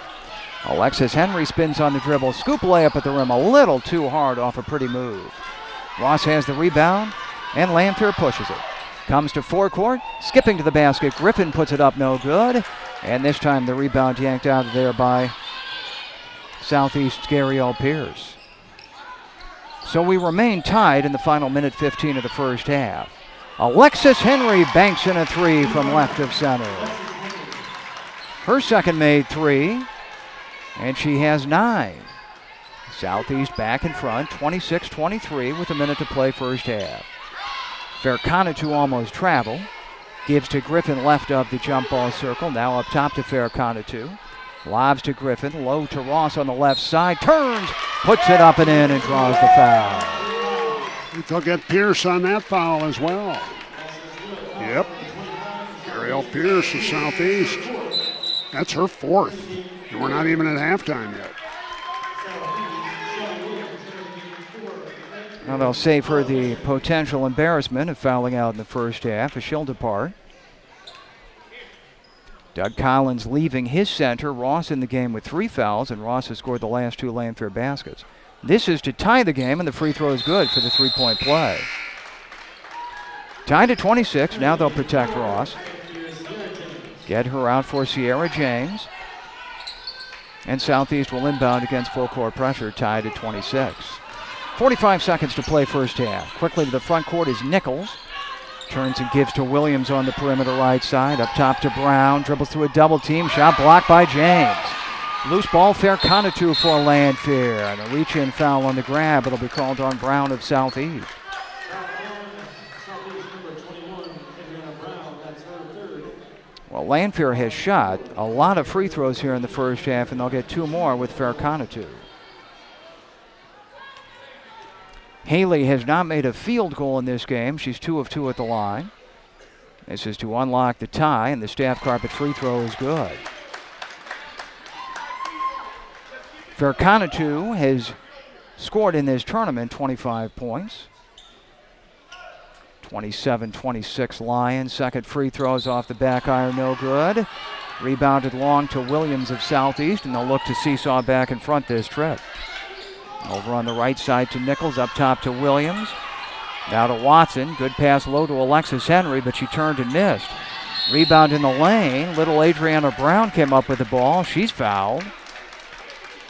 Alexis Henry spins on the dribble. Scoop layup at the rim, a little too hard off a pretty move. Ross has the rebound, and Lanphier pushes it. Comes to forecourt, skipping to the basket. Griffin puts it up, no good. And this time the rebound yanked out of there by Southeast's Gariel Pierce. So we remain tied in the final minute 15 of the first half. Alexis Henry banks in a three from left of center. Her second made three, and she has 9. Southeast back in front, 26-23 with a minute to play first half. Fairconatu almost travel. Gives to Griffin left of the jump ball circle. Now up top to Fairconatu. Lobs to Griffin. Low to Ross on the left side. Turns. Puts it up and in and draws the foul. I think they'll get Pierce on that foul as well. Yep. Ariel Pierce of Southeast. That's her 4th. And we're not even at halftime yet. Now they'll save her the potential embarrassment of fouling out in the first half as she'll depart. Doug Collins leaving his center. Ross in the game with 3 fouls, and Ross has scored the last 2 Lanphier baskets. This is to tie the game, and the free throw is good for the 3-point play. Tied at 26. Now they'll protect Ross. Get her out for Sierra James. And Southeast will inbound against full court pressure, tied at 26. 45 seconds to play first half. Quickly to the front court is Nichols. Turns and gives to Williams on the perimeter right side. Up top to Brown. Dribbles through a double team. Shot blocked by James. Loose ball, Fairconatu for Lanphier. And a reach-in foul on the grab. It'll be called on Brown of Southeast. Well, Lanphier has shot a lot of free throws here in the first half, and they'll get 2 more with Fairconatu. Haley has not made a field goal in this game. She's 2 of 2 at the line. This is to unlock the tie, and the staff carpet free throw is good. Fairconatu has scored in this tournament 25 points. 27-26 Lions. Second free throws off the back iron, no good. Rebounded long to Williams of Southeast, and they'll look to seesaw back in front this trip. Over on the right side to Nichols, up top to Williams. Now to Watson. Good pass low to Alexis Henry, but she turned and missed. Rebound in the lane. Little Adriana Brown came up with the ball. She's fouled.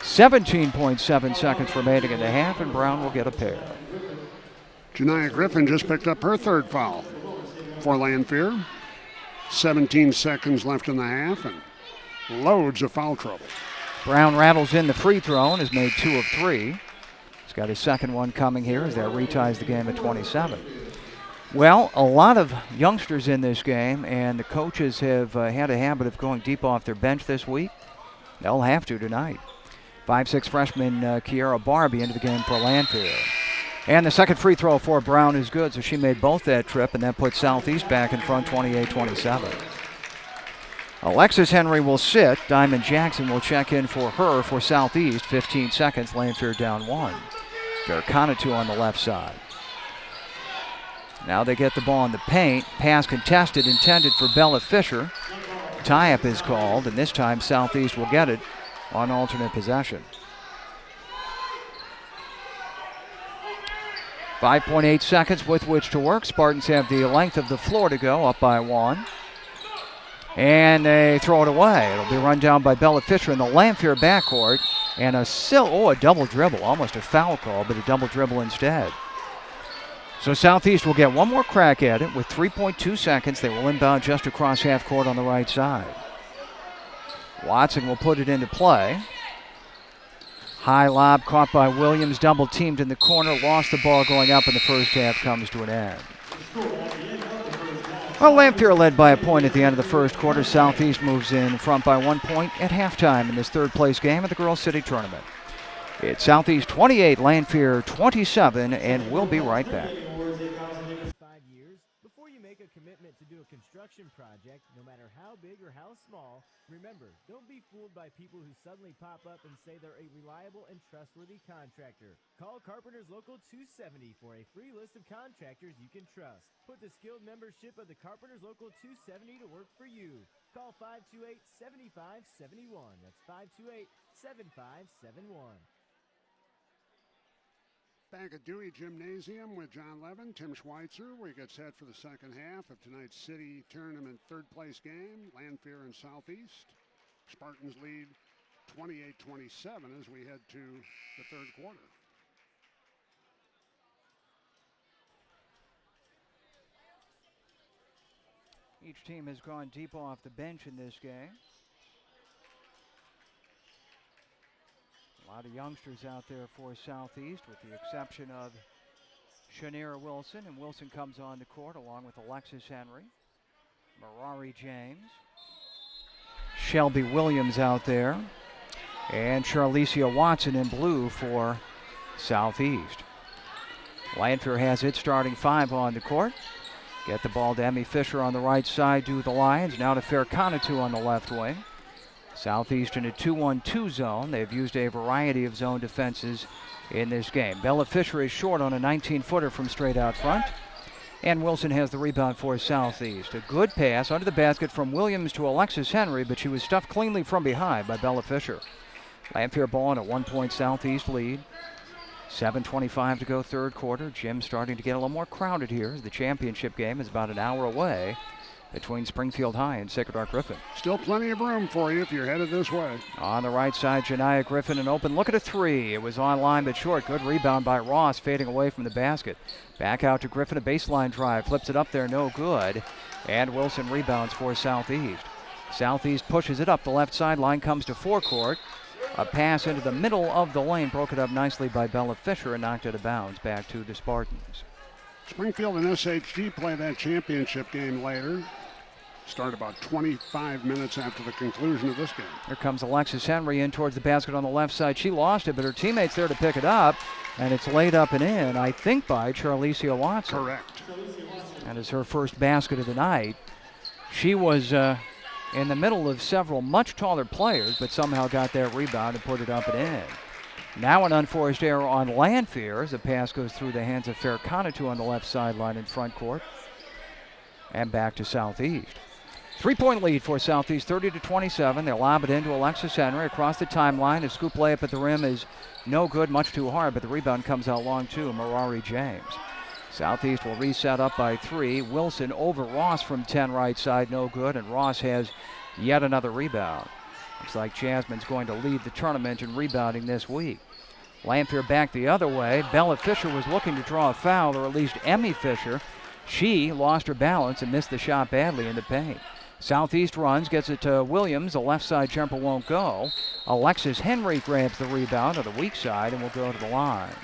17.7 seconds remaining in the half, and Brown will get a pair. Janiah Griffin just picked up her 3rd foul for Lanphier. 17 seconds left in the half, and loads of foul trouble. Brown rattles in the free throw and has made 2 of 3. He's got his second one coming here as that reties the game at 27. Well, a lot of youngsters in this game, and the coaches have had a habit of going deep off their bench this week. They'll have to tonight. 5'6" freshman Kiera Barbie into the game for Lanphier. And the second free throw for Brown is good, so she made both that trip, and that puts Southeast back in front 28-27. Alexis Henry will sit. Diamond Jackson will check in for her for Southeast. 15 seconds, Lanphier down 1. Fairconatu on the left side. Now they get the ball in the paint. Pass contested, intended for Bella Fisher. Tie-up is called, and this time Southeast will get it on alternate possession. 5.8 seconds with which to work. Spartans have the length of the floor to go, up by 1. And they throw it away. It'll be run down by Bella Fisher in the Lanphier backcourt. And a double dribble. Almost a foul call, but a double dribble instead. So Southeast will get one more crack at it with 3.2 seconds. They will inbound just across half court on the right side. Watson will put it into play. High lob caught by Williams, double teamed in the corner, lost the ball going up, and the first half comes to an end. Well, Lanphier led by a point at the end of the first quarter. Southeast moves in front by 1 point at halftime in this third place game of the Girls City Tournament. It's Southeast 28, Lanphier 27, and we'll be right back. 5 years before you you make a commitment to do a construction project, no matter how big or how small, remember, don't be fooled by people who suddenly pop up and say they're a reliable and trustworthy contractor. Call Carpenters Local 270 for a free list of contractors you can trust. Put the skilled membership of the Carpenters Local 270 to work for you. Call 528-7571. That's 528-7571. Back at Dewey Gymnasium with John Levin, Tim Schweitzer. We get set for the second half of tonight's city tournament third place game, Lanphier and Southeast. Spartans lead 28-27 as we head to the third quarter. Each team has gone deep off the bench in this game. A lot of youngsters out there for Southeast, with the exception of Shaniera Wilson, and Wilson comes on the court along with Alexis Henry, Marari James, Shelby Williams out there, and Charlicia Watson in blue for Southeast. Lanphier has its starting five on the court. Get the ball to Emmy Fisher on the right side, do the Lions. Now to Fairconatu on the left wing. Southeast in a 2-1-2 zone. They've used a variety of zone defenses in this game. Bella Fisher is short on a 19-footer from straight out front. And Wilson has the rebound for Southeast. A good pass under the basket from Williams to Alexis Henry, but she was stuffed cleanly from behind by Bella Fisher. Lanphier ball in a 1-point Southeast lead. 7:25 to go third quarter. Gym starting to get a little more crowded here as the championship game is about an hour away between Springfield High and Sacred Heart Griffin. Still plenty of room for you if you're headed this way. On the right side, Janiyah Griffin, an open look at a three. It was on line but short. Good rebound by Ross, fading away from the basket. Back out to Griffin, a baseline drive. Flips it up there, no good. And Wilson rebounds for Southeast. Southeast pushes it up the left sideline, comes to forecourt. A pass into the middle of the lane, broke it up nicely by Bella Fisher and knocked it out of bounds back to the Spartans. Springfield and SHG play that championship game later. Start about 25 minutes after the conclusion of this game. Here comes Alexis Henry in towards the basket on the left side. She lost it, but her teammate's there to pick it up, and it's laid up and in, I think, by Charlicia Watson. Correct. That is her first basket of the night. She was in the middle of several much taller players, but somehow got that rebound and put it up and in. Now an unforced error on Lanphier as the pass goes through the hands of Fairconatu on the left sideline in front court. And back to Southeast. 3-point lead for Southeast, 30-27. They lob it into Alexis Henry across the timeline. A scoop layup at the rim is no good, much too hard, but the rebound comes out long too. Marari James. Southeast will reset up by 3. Wilson over Ross from 10 right side, no good, and Ross has yet another rebound. Looks like Jasmine's going to lead the tournament in rebounding this week. Lanphier back the other way. Bella Fisher was looking to draw a foul, or at least Emmy Fisher. She lost her balance and missed the shot badly in the paint. Southeast runs, gets it to Williams. The left side jumper won't go. Alexis Henry grabs the rebound on the weak side and will go to the line.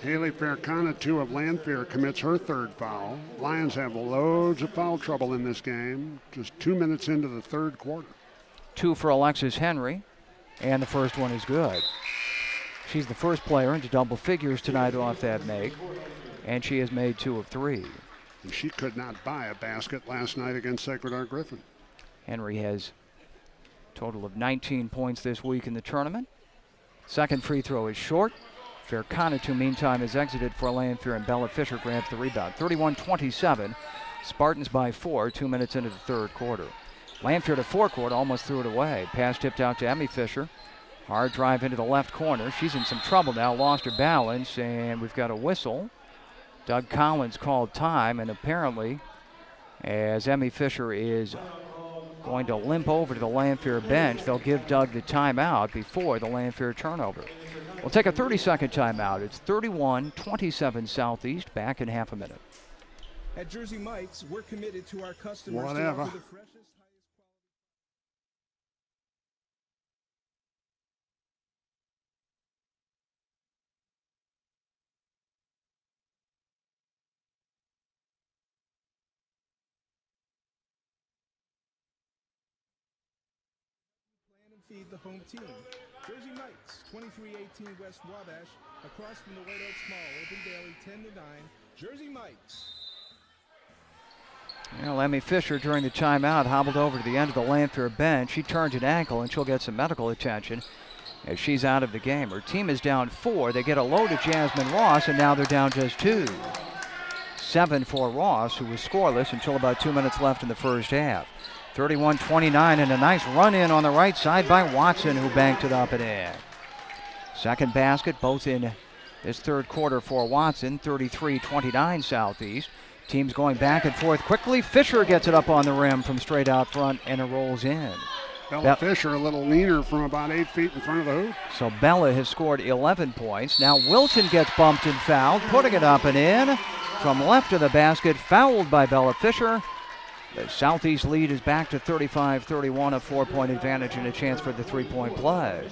Haley Fairconatu of Lanphier commits her third foul. Lions have loads of foul trouble in this game. Just 2 minutes into the third quarter. 2 for Alexis Henry, and the first one is good. She's the first player into double figures tonight off that make, and she has made 2 of 3. And she could not buy a basket last night against Sacred Heart Griffin. Henry has a total of 19 points this week in the tournament. Second free throw is short. Fairconatu, meantime, has exited for Lanphier, and Bella Fisher grabs the rebound. 31-27. Spartans by 4, 2 minutes into the third quarter. Lanphier to forecourt, almost threw it away. Pass tipped out to Emmy Fisher. Hard drive into the left corner. She's in some trouble now, lost her balance, and we've got a whistle. Doug Collins called time, and apparently, as Emmy Fisher is going to limp over to the Lanphier bench, they'll give Doug the timeout before the Lanphier turnover. We'll take a 30-second timeout. It's 31-27 Southeast, back in half a minute. At Jersey Mike's, we're committed to our customers Whatever. to offer the freshest, highest quality. Plan and feed the home team. Jersey Mike's, 2318 West Wabash, Across from the White Oaks Mall, open daily 10 to 9. Jersey Mike's. Well, Emmy Fisher, during the timeout, hobbled over to the end of the Lanphier bench. She turned an ankle, and she'll get some medical attention as she's out of the game. Her team is down 4. They get a low to Jasmine Ross, and now they're down just 2. 7 for Ross, who was scoreless until about 2 minutes left in the first half. 31-29, and a nice run in on the right side by Watson, who banked it up and in. Second basket, both in this third quarter for Watson. 33-29 Southeast. Teams going back and forth quickly. Fisher gets it up on the rim from straight out front, and it rolls in. Bella Fisher a little leaner from about 8 feet in front of the hoop. So Bella has scored 11 points. Now Wilson gets bumped and fouled, putting it up and in. From left of the basket, fouled by Bella Fisher. The Southeast lead is back to 35-31, a 4-point advantage and a chance for the three-point play.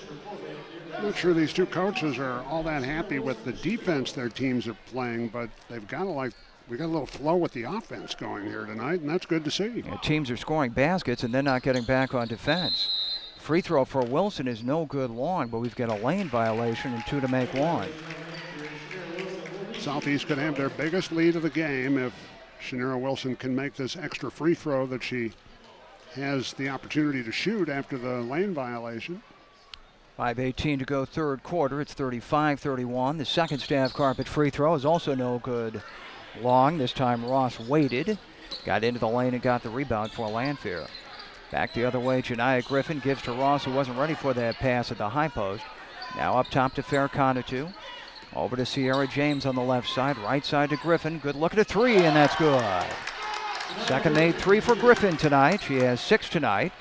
I'm not sure these two coaches are all that happy with the defense their teams are playing, but they've got to we got a little flow with the offense going here tonight, and that's good to see. Yeah, teams are scoring baskets and then not getting back on defense. Free throw for Wilson is no good long, but we've got a lane violation and 2 to make 1. Southeast could have their biggest lead of the game if Shanira Wilson can make this extra free throw that she has the opportunity to shoot after the lane violation. 5:18 to go third quarter. It's 35-31. The second staff carpet free throw is also no good long. This time Ross waited, got into the lane and got the rebound for Lanphier. Back the other way, Janiah Griffin gives to Ross, who wasn't ready for that pass at the high post. Now up top to Fairconatu. Over to Sierra James on the left side. Right side to Griffin. Good look at a 3, and that's good. Second made 3 for Griffin tonight. She has 6 tonight.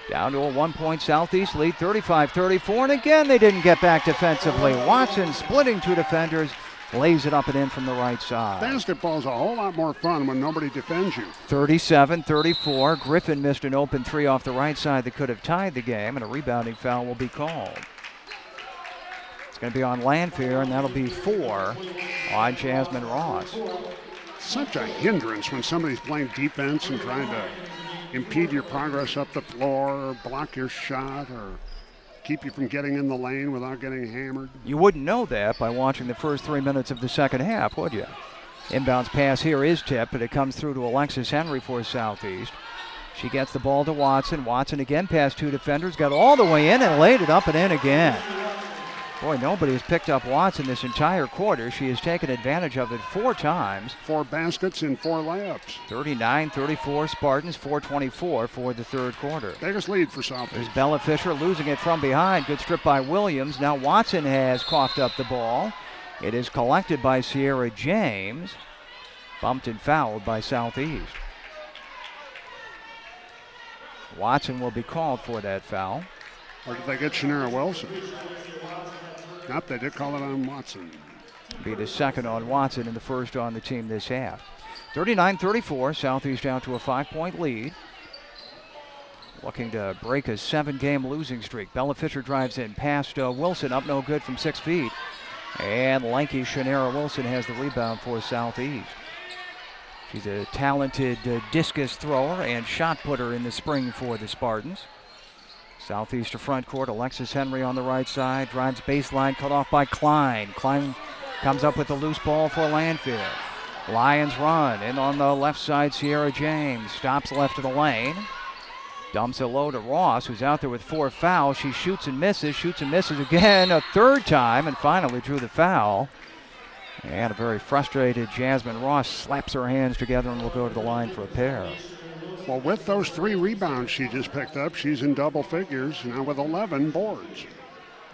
Down to a 1-point Southeast lead, 35-34. And again, they didn't get back defensively. Watson splitting 2 defenders. Lays it up and in from the right side. Basketball's a whole lot more fun when nobody defends you. 37-34. Griffin missed an open 3 off the right side that could have tied the game, and a rebounding foul will be called. It's going to be on Lanphier, and that'll be 4 on Jasmine Ross. Such a hindrance when somebody's playing defense and trying to impede your progress up the floor, or block your shot, or keep you from getting in the lane without getting hammered. You wouldn't know that by watching the first 3 minutes of the second half, would you? Inbounds pass here is tipped, but it comes through to Alexis Henry for Southeast. She gets the ball to Watson. Watson again past 2 defenders, got all the way in and laid it up and in again. Boy, nobody has picked up Watson this entire quarter. She has taken advantage of it 4 times. 4 baskets and 4 layups. 39-34 Spartans, 4:24 for the third quarter. Biggest lead for Southeast. There's Bella Fisher losing it from behind. Good strip by Williams. Now Watson has coughed up the ball. It is collected by Sierra James. Bumped and fouled by Southeast. Watson will be called for that foul. Or did they get Shanira Wilson? Nope, they did call it on Watson. Be the second on Watson and the first on the team this half. 39-34, Southeast out to a 5-point lead. Looking to break a 7-game losing streak. Bella Fisher drives in past Wilson, up no good from 6 feet. And lanky Shanira Wilson has the rebound for Southeast. She's a talented discus thrower and shot putter in the spring for the Spartans. Southeast to front court, Alexis Henry on the right side, drives baseline, cut off by Klein. Klein comes up with the loose ball for Lanphier. Lions run, in on the left side, Sierra James, stops left of the lane. Dumps it low to Ross, who's out there with 4 fouls. She shoots and misses again a 3rd time, and finally drew the foul. And a very frustrated Jasmine Ross slaps her hands together and will go to the line for a pair. Well, with those 3 rebounds she just picked up, she's in double figures, now with 11 boards.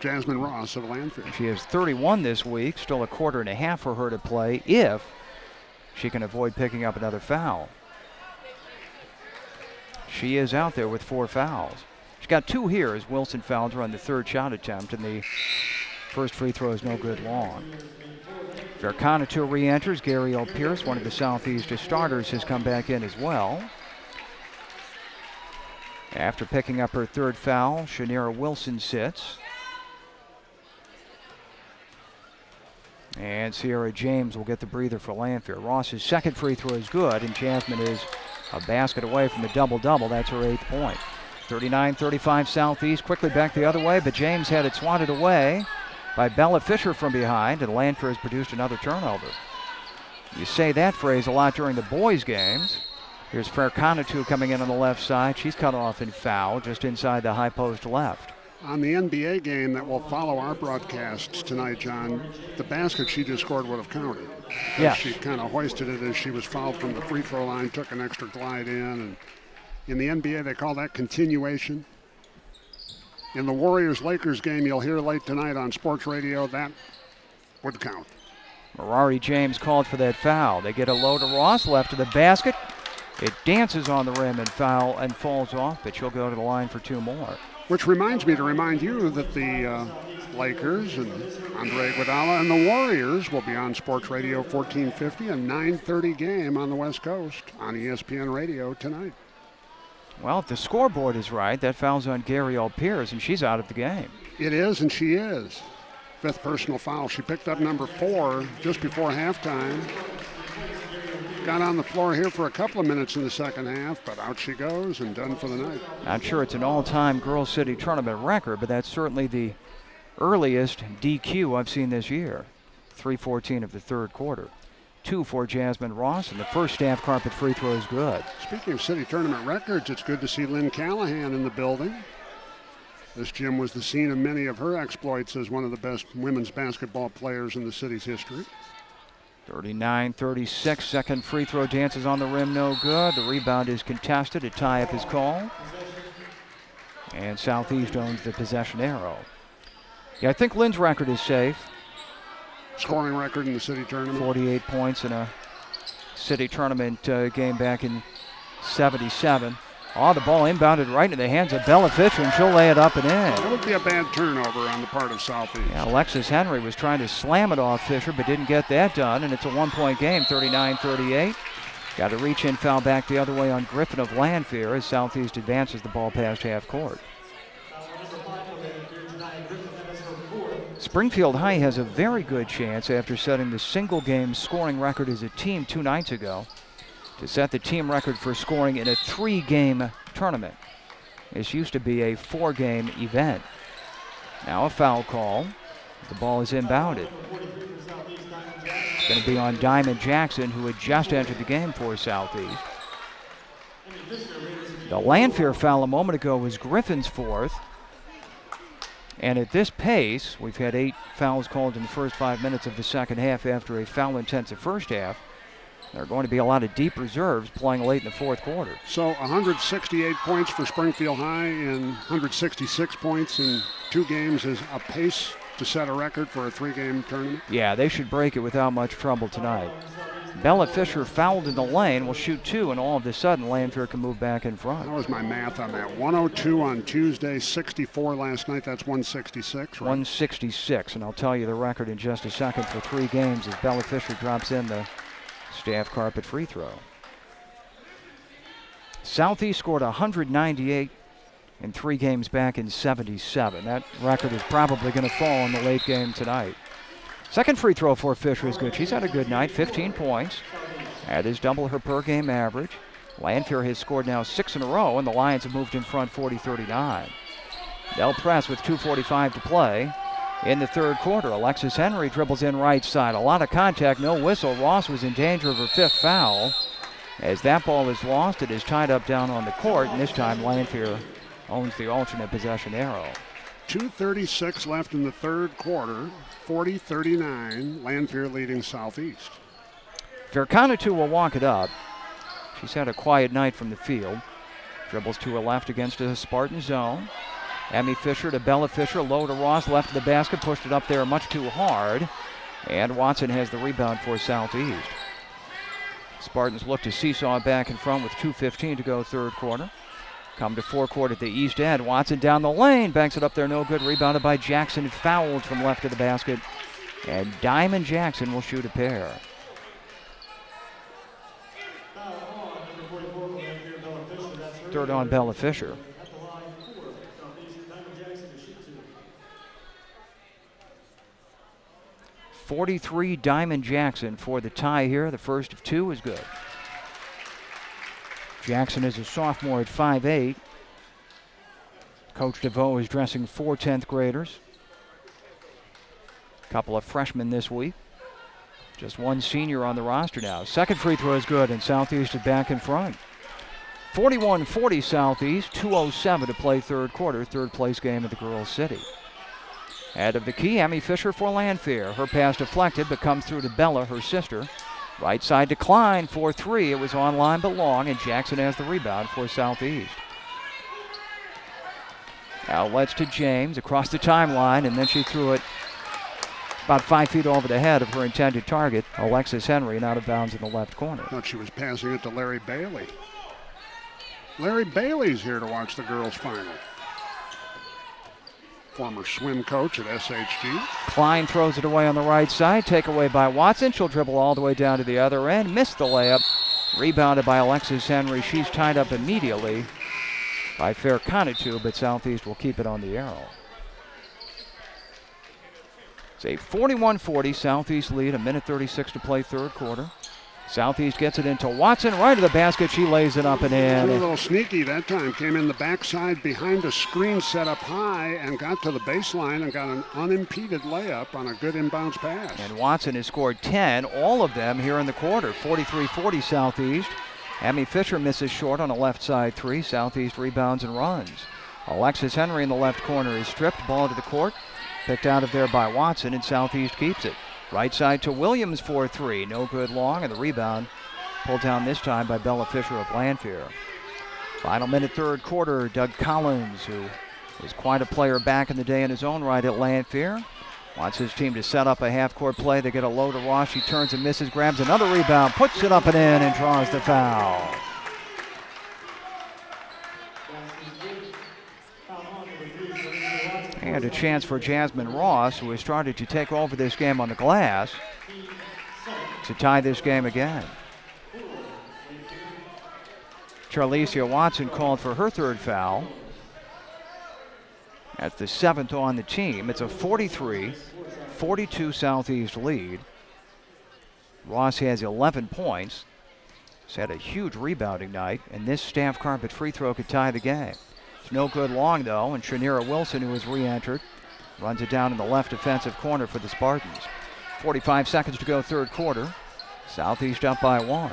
Jasmine Ross of Lanphier. She has 31 this week, still a quarter and a half for her to play if she can avoid picking up another foul. She is out there with 4 fouls. She's got 2 here as Wilson fouled her on the 3rd shot attempt, and the first free throw is no good long. Fairconatu re-enters. Gary L. Pierce, one of the Southeast starters, has come back in as well. After picking up her 3rd foul, Shanira Wilson sits. And Sierra James will get the breather for Lanphier. Ross's 2nd free throw is good, and Jasmine is a basket away from the double-double. That's her 8th point. 39-35 Southeast, quickly back the other way, but James had it swatted away. by Bella Fisher from behind, and Lanphier has produced another turnover. You say that phrase a lot during the boys' games. Here's Fairconatu coming in on the left side. She's cut off and fouled just inside the high post left. On the NBA game that will follow our broadcasts tonight, John, the basket she just scored would have counted. Yeah. She kind of hoisted it as she was fouled from the free throw line, took an extra glide in. And in the NBA, they call that continuation. In the Warriors-Lakers game you'll hear late tonight on sports radio, that would count. Marari James called for that foul. They get a low to Ross, left of the basket. It dances on the rim and falls off, but she'll go to the line for 2 more. Which reminds me to remind you that the Lakers and Andre Iguodala and the Warriors will be on Sports Radio 1450, a 9:30 game on the West Coast on ESPN Radio tonight. Well, if the scoreboard is right, that foul's on Gabrielle Pierce, and she's out of the game. It is, and she is. 5th personal foul. She picked up number 4 just before halftime. Got on the floor here for a couple of minutes in the second half, but out she goes and done for the night. Not sure it's an all-time Girls City Tournament record, but that's certainly the earliest DQ I've seen this year. 3:14 of the third quarter. 2 for Jasmine Ross, and the first staff carpet free throw is good. Speaking of city tournament records, it's good to see Lynn Callahan in the building. This gym was the scene of many of her exploits as one of the best women's basketball players in the city's history. 39-36, second free throw dances on the rim, no good. The rebound is contested, a tie-up is called. And Southeast owns the possession arrow. Yeah, I think Lynn's record is safe. Scoring record in the city tournament. 48 points in a city tournament game back in 77. Oh, the ball inbounded right into the hands of Bella Fisher, and she'll lay it up and in. That would be a bad turnover on the part of Southeast. Yeah, Alexis Henry was trying to slam it off Fisher, but didn't get that done, and it's a 1-point game, 39-38. Got a reach-in foul back the other way on Griffin of Lanphier as Southeast advances the ball past half court. Springfield High has a very good chance after setting the single-game scoring record as a team 2 nights ago to set the team record for scoring in a 3-game tournament. This used to be a 4-game event. Now a foul call. The ball is inbounded. It's going to be on Diamond Jackson, who had just entered the game for Southeast. The Lanphier foul a moment ago was Griffin's 4th. And at this pace, we've had 8 fouls called in the first 5 minutes of the second half after a foul-intensive first half. There are going to be a lot of deep reserves playing late in the fourth quarter. So 168 points for Springfield High and 166 points in 2 games is a pace to set a record for a 3-game tournament. Yeah, they should break it without much trouble tonight. Bella Fisher fouled in the lane, will shoot 2, and all of a sudden Lanphier can move back in front. That was my math on that. 102 on Tuesday, 64 last night. That's 166, right? 166, and I'll tell you the record in just a second for 3 games as Bella Fisher drops in the staff carpet free throw. Southeast scored 198 in 3 games back in 77. That record is probably going to fall in the late game tonight. Second free throw for Fisher is good. She's had a good night, 15 points. That is double her per game average. Lanphier has scored now 6 in a row, and the Lions have moved in front 40-39. They'll press with 2:45 to play in the third quarter. Alexis Henry dribbles in right side. A lot of contact, no whistle. Ross was in danger of her 5th foul. As that ball is lost, it is tied up down on the court, and this time Lanphier owns the alternate possession arrow. 2:36 left in the third quarter, 40-39, Lanphier leading Southeast. Fairconatu will walk it up. She's had a quiet night from the field. Dribbles to her left against a Spartan zone. Emmy Fisher to Bella Fisher, low to Ross, left of the basket, pushed it up there much too hard. And Watson has the rebound for Southeast. Spartans look to seesaw back in front with 2:15 to go third quarter. Come to forecourt at the east end. Watson down the lane, banks it up there, no good. Rebounded by Jackson, fouled from left of the basket. And Diamond Jackson will shoot a pair. Third on Bella Fisher. .43 Diamond Jackson for the tie here. The first of 2 is good. Jackson is a sophomore at 5'8". Coach DeVoe is dressing 4 10th graders. A couple of freshmen this week. Just one senior on the roster now. Second free throw is good, and Southeast is back in front. 41-40 Southeast, 2:07 to play third quarter, third place game of the Girls City. Head of the key, Emmy Fisher for Lanphier. Her pass deflected, but comes through to Bella, her sister. Right side decline for three. It was on line but long, and Jackson has the rebound for Southeast. Outlets to James across the timeline, and then she threw it about 5 feet over the head of her intended target, Alexis Henry, and out of bounds in the left corner. Thought she was passing it to Larry Bailey. Larry Bailey's here to watch the girls' final. Former swim coach at SHG. Klein throws it away on the right side. Takeaway by Watson. She'll dribble all the way down to the other end. Missed the layup. Rebounded by Alexis Henry. She's tied up immediately by Fairconatu, but Southeast will keep it on the arrow. It's a 41-40 Southeast lead. A minute 36 to play third quarter. Southeast gets it into Watson, right to the basket. She lays it up and in. A little sneaky that time. Came in the backside behind a screen set up high and got to the baseline and got an unimpeded layup on a good inbounds pass. And Watson has scored 10, all of them here in the quarter. 43-40 Southeast. Emmy Fisher misses short on a left side three. Southeast rebounds and runs. Alexis Henry in the left corner is stripped. Ball to the court. Picked out of there by Watson, and Southeast keeps it. Right side to Williams for three. No good long, and the rebound pulled down this time by Bella Fisher of Lanphier. Final minute third quarter, Doug Collins, who was quite a player back in the day in his own right at Lanphier, wants his team to set up a half-court play. They get a low to Ross. She turns and misses, grabs another rebound, puts it up and in, and draws the foul. And a chance for Jasmine Ross, who has started to take over this game on the glass, to tie this game again. Charlicia Watson called for her third foul. That's the seventh on the team. It's a 43-42 Southeast lead. Ross has 11 points. He's had a huge rebounding night, and this staff carpet free throw could tie the game. It's no good long, though, and Shanira Wilson, who has re-entered, runs it down in the left defensive corner for the Spartans. 45 seconds to go third quarter. Southeast up by one.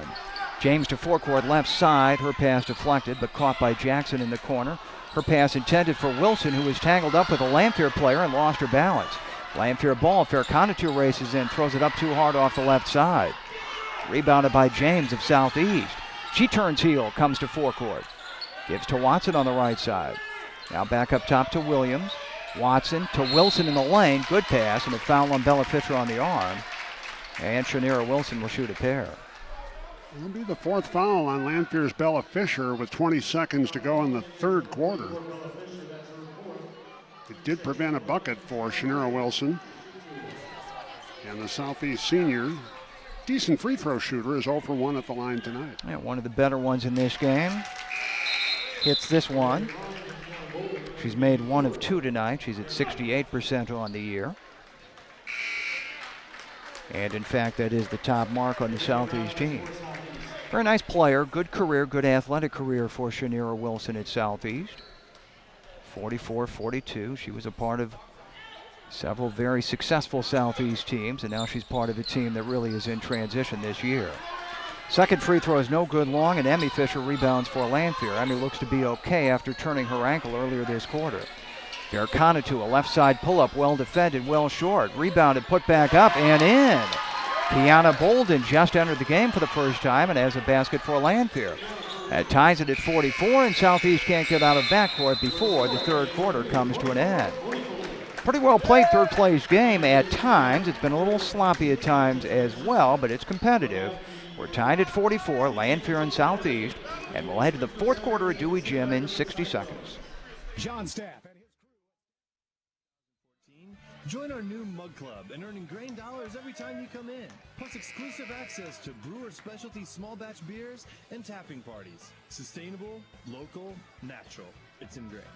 James to forecourt left side. Her pass deflected, but caught by Jackson in the corner. Her pass intended for Wilson, who was tangled up with a Lanphier player and lost her balance. Lanphier ball. Fairconatu races in, throws it up too hard off the left side. Rebounded by James of Southeast. She turns heel, comes to forecourt. Gives to Watson on the right side. Now back up top to Williams. Watson to Wilson in the lane. Good pass, and a foul on Bella Fisher on the arm. And Shanira Wilson will shoot a pair. It'll be the fourth foul on Lanphier's Bella Fisher with 20 seconds to go in the third quarter. It did prevent a bucket for Shanira Wilson. And the Southeast senior, decent free throw shooter, is 0 for 1 at the line tonight. Yeah, one of the better ones in this game. Hits this one. She's made 1 of 2 tonight. She's at 68% on the year. And in fact, that is the top mark on the Southeast team. Very nice player, good career, good athletic career for Shanira Wilson at Southeast. 44-42. She was a part of several very successful Southeast teams, and now she's part of a team that really is in transition this year. Second free throw is no good long, and Emmy Fisher rebounds for Lanphier. Emmy looks to be okay after turning her ankle earlier this quarter. Fairconatu, a left side pull-up, well defended, well short. Rebounded, put back up, and in. Kiana Bolden just entered the game for the first time and has a basket for Lanphier. That ties it at 44, and Southeast can't get out of backcourt before the third quarter comes to an end. Pretty well played third place game at times. It's been a little sloppy at times as well, but it's competitive. We're tied at 44, Lanphier and Southeast, and we'll head to the fourth quarter at Dewey Gym in 60 seconds. John Staff and his crew. Join our new Mug Club and earn ingrained dollars every time you come in. Plus exclusive access to brewer specialty small batch beers and tapping parties. Sustainable, local, natural. It's ingrained.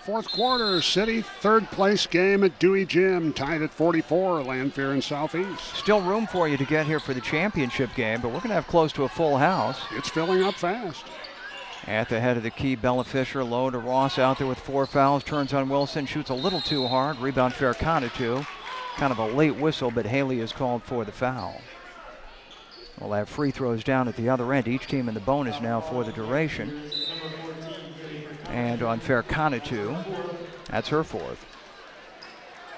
Fourth quarter, City, third place game at Dewey Gym, tied at 44, Lanphier and Southeast. Still room for you to get here for the championship game, but we're going to have close to a full house. It's filling up fast. At the head of the key, Bella Fisher, low to Ross out there with 4 fouls, turns on Wilson, shoots a little too hard, rebound Fairconatoo. Kind of a late whistle, but Haley is called for the foul. We'll have free throws down at the other end, each team in the bonus now for the duration. And on Fairconatoo, that's her 4th.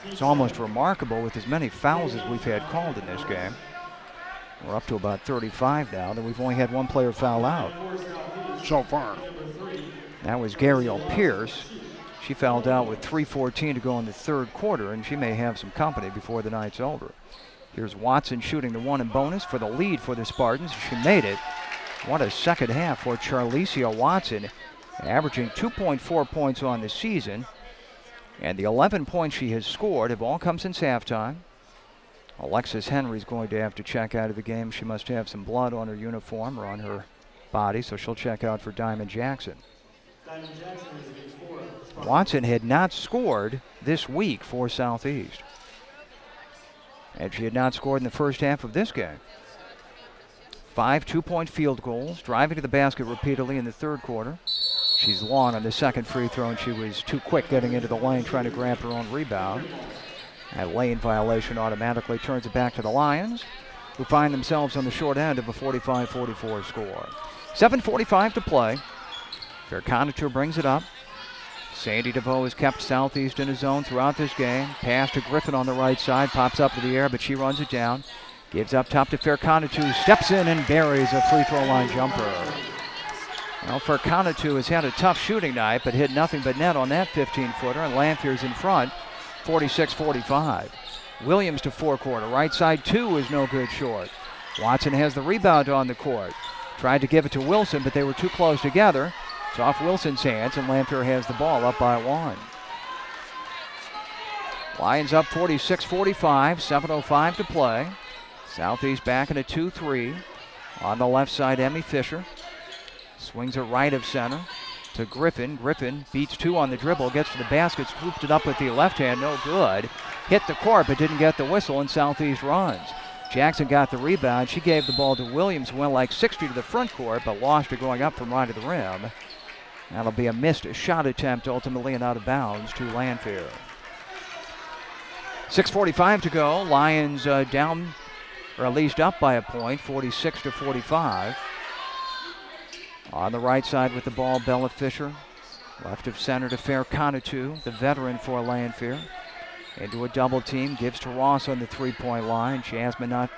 It's almost remarkable with as many fouls as we've had called in this game. We're up to about 35 now, that we've only had 1 player foul out. So far. That was Gabrielle Pierce. She fouled out with 3:14 to go in the 3rd quarter, and she may have some company before the night's over. Here's Watson shooting the 1 in bonus for the lead for the Spartans. She made it. What a second half for Charlicia Watson, averaging 2.4 points on the season. And the 11 points she has scored have all come since halftime. Alexis Henry's going to have to check out of the game. She must have some blood on her uniform or on her body, so she'll check out for Diamond Jackson. Watson had not scored this week for Southeast. And she had not scored in the first half of this game. 5 2-point field goals, driving to the basket repeatedly in the 3rd quarter. She's long on the 2nd free throw, and she was too quick getting into the lane trying to grab her own rebound. That lane violation automatically turns it back to the Lions, who find themselves on the short end of a 45-44 score. 7:45 to play. Fairconatoo brings it up. Sandy DeVoe has kept Southeast in his zone throughout this game. Pass to Griffin on the right side, pops up to the air, but she runs it down. Gives up top to Fairconatoo, steps in and buries a free throw line jumper. Well, Fairconatoo has had a tough shooting night, but hit nothing but net on that 15-footer, and Lanphier's in front, 46-45. Williams to forecourt, right side 2 is no good short. Watson has the rebound on the court. Tried to give it to Wilson, but they were too close together. It's off Wilson's hands, and Lamphere has the ball up by 1. Lions up 46-45, 7:05 to play. Southeast back in a 2-3. On the left side, Emmy Fisher. Swings it right of center to Griffin. Griffin beats 2 on the dribble, gets to the basket, scooped it up with the left hand, no good. Hit the court, but didn't get the whistle, and Southeast runs. Jackson got the rebound. She gave the ball to Williams, who went like 60 to the front court, but lost it going up from right of the rim. That'll be a missed shot attempt, ultimately, and out of bounds to Lanphier. 6:45 to go. Lions down, or at least up by a point, 46-45. On the right side with the ball, Bella Fisher. Left of center to Fairconatoo, the veteran for Lanphier. Into a double team, gives to Ross on the 3-point line. Jasmine not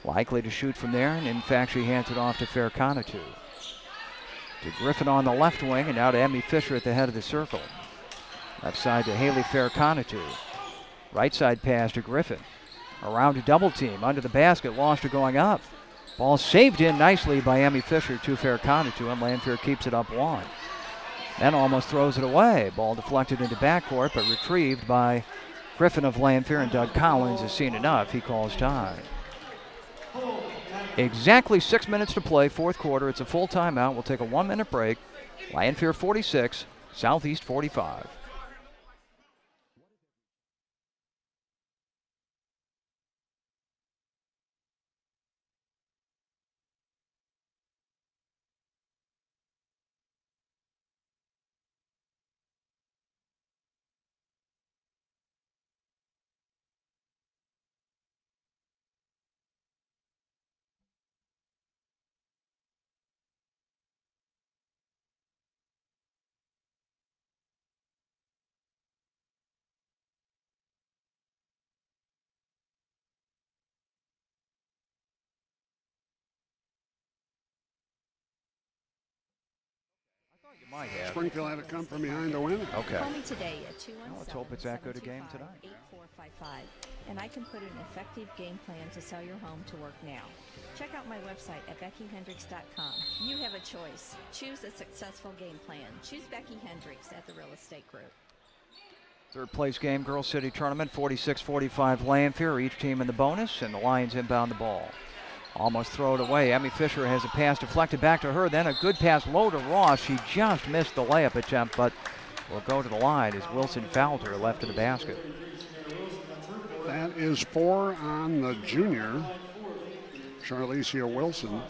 likely to shoot from there, and in fact she hands it off to Fairconatoo. To Griffin on the left wing, and now to Emmy Fisher at the head of the circle. Left side to Haley Fairconatoo. Right side pass to Griffin. Around a double team, under the basket, lost it going up. Ball saved in nicely by Emmy Fisher to Fairconatoo, and Lanphier keeps it up 1. Then almost throws it away. Ball deflected into backcourt, but retrieved by Griffin of Lanphier, and Doug Collins has seen enough. He calls time. Exactly 6 minutes to play, 4th quarter. It's a full timeout. We'll take a 1-minute break. Lanphier 46, Southeast 45. You might have. Springfield had to come from behind to win it. Okay. Call me today at Well, let's hope it's that good a game tonight. 217-725-8455, and I can put an effective game plan to sell your home to work now. Check out my website at BeckyHendricks.com. You have a choice. Choose a successful game plan. Choose Becky Hendricks at the Real Estate Group. 3rd place game, Girls City Tournament, 46-45 Lanphier, each team in the bonus, and the Lions inbound the ball. Almost throw it away. Emmy Fisher has a pass deflected back to her. Then a good pass low to Ross. She just missed the layup attempt, but will go to the line as Wilson fouled her left of the basket. That is 4 on the junior, Charlicia Wilson.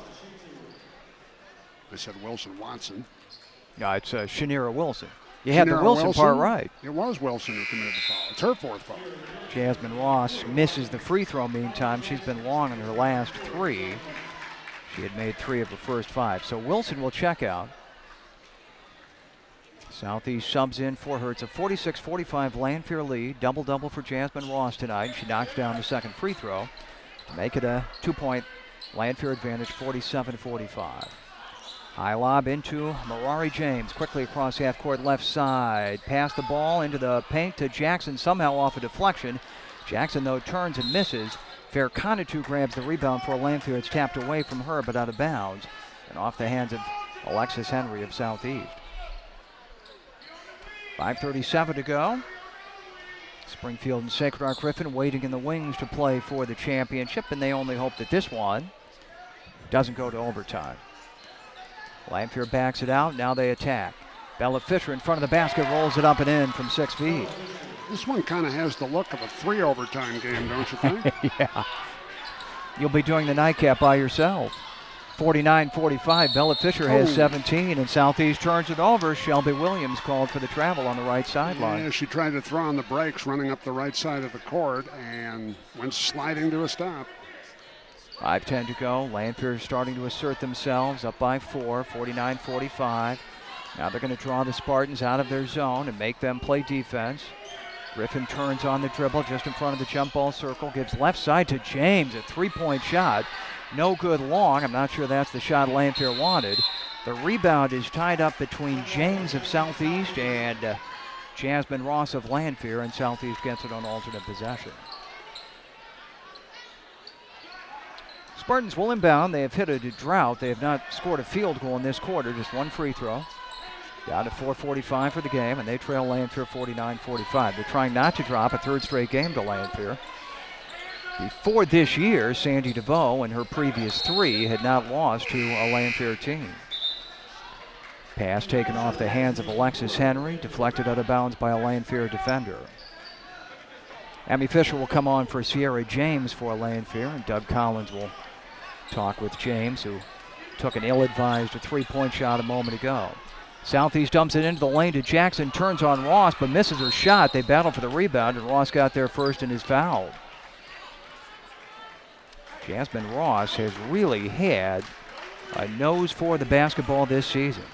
I said Wilson Watson. No, it's Shanira Wilson. You had the Shanira Wilson part right. It was Wilson who committed the foul. It's her fourth foul. Jasmine Ross misses the free throw meantime. She's been long in her last 3. She had made 3 of her first 5. So Wilson will check out. Southeast subs in for her. It's a 46-45 Lanphier lead. Double-double for Jasmine Ross tonight. She knocks down the second free throw to make it a 2-point Lanphier advantage, 47-45. High lob into Marari James, quickly across half court left side. Pass the ball into the paint to Jackson, somehow off a deflection. Jackson, though, turns and misses. Fairconatu grabs the rebound for Lanphier. It's tapped away from her, but out of bounds, and off the hands of Alexis Henry of Southeast. 5:37 to go. Springfield and Sacred Heart Griffin waiting in the wings to play for the championship, and they only hope that this one doesn't go to overtime. Lanphier backs it out. Now they attack. Bella Fisher in front of the basket, rolls it up and in from 6 feet. This one kind of has the look of a 3 overtime game, don't you think? Yeah. You'll be doing the nightcap by yourself. 49-45. Bella Fisher has 17, and Southeast turns it over. Shelby Williams called for the travel on the right sideline. Yeah, she tried to throw on the brakes running up the right side of the court and went sliding to a stop. 5:10 to go. Lanphier starting to assert themselves, up by 4, 49-45. Now they're going to draw the Spartans out of their zone and make them play defense. Griffin turns on the dribble just in front of the jump ball circle, gives left side to James, a 3-point shot. No good long. I'm not sure that's the shot Lanphier wanted. The rebound is tied up between James of Southeast and Jasmine Ross of Lanphier, and Southeast gets it on alternate possession. Spartans will inbound. They have hit a drought. They have not scored a field goal in this quarter, just 1 free throw. Down to 4:45 for the game, and they trail Lanphier 49-45. They're trying not to drop a 3rd straight game to Lanphier. Before this year, Sandy DeVoe and her previous 3 had not lost to a Lanphier team. Pass taken off the hands of Alexis Henry, deflected out of bounds by a Lanphier defender. Emmy Fisher will come on for Sierra James for Lanphier, and Doug Collins will talk with James, who took an ill-advised 3-point shot a moment ago. Southeast dumps it into the lane to Jackson, turns on Ross, but misses her shot. They battle for the rebound, and Ross got there first and is fouled. Jasmine Ross has really had a nose for the basketball this season,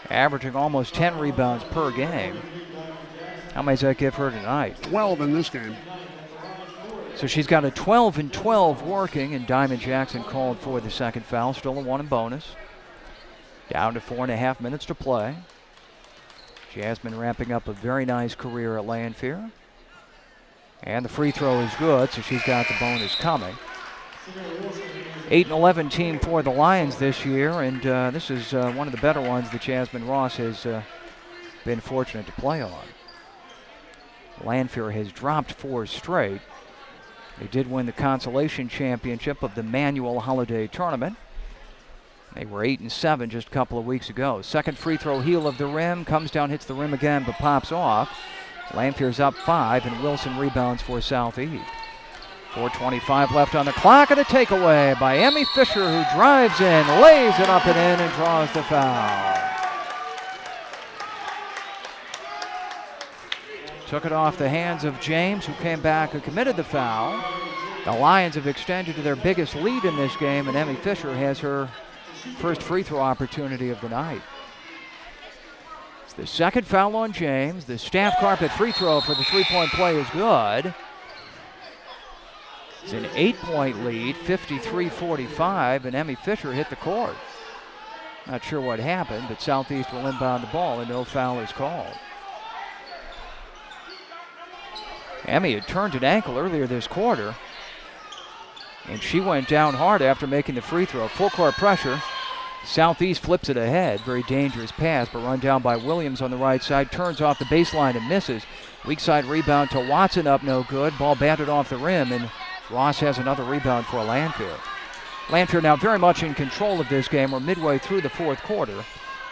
averaging almost 10 rebounds per game. How many does that give her tonight? 12 in this game. So she's got a 12-12 working, and Diamond Jackson called for the second foul. Still a 1 in bonus. Down to 4.5 minutes to play. Jasmine wrapping up a very nice career at Lanphier. And the free throw is good, so she's got the bonus coming. 8-11 team for the Lions this year, and this is one of the better ones that Jasmine Ross has been fortunate to play on. Lanphier has dropped 4 straight. They did win the consolation championship of the Manual Holiday Tournament. They were 8-7 just a couple of weeks ago. Second free throw, heel of the rim, comes down, hits the rim again, but pops off. Lanphier's up 5, and Wilson rebounds for Southeast. 4:25 left on the clock, and a takeaway by Emmy Fisher, who drives in, lays it up and in, and draws the foul. Took it off the hands of James, who came back and committed the foul. The Lions have extended to their biggest lead in this game, and Emmy Fisher has her first free throw opportunity of the night. It's the second foul on James. The staff carpet free throw for the 3-point play is good. It's an 8-point lead, 53-45, and Emmy Fisher hit the court. Not sure what happened, but Southeast will inbound the ball, and no foul is called. Emmy had turned an ankle earlier this quarter, and she went down hard after making the free throw. Full court pressure. Southeast flips it ahead. Very dangerous pass, but run down by Williams on the right side. Turns off the baseline and misses. Weak side rebound to Watson, up no good. Ball batted off the rim, and Ross has another rebound for Lanphier. Lanphier now very much in control of this game. We're midway through the fourth quarter,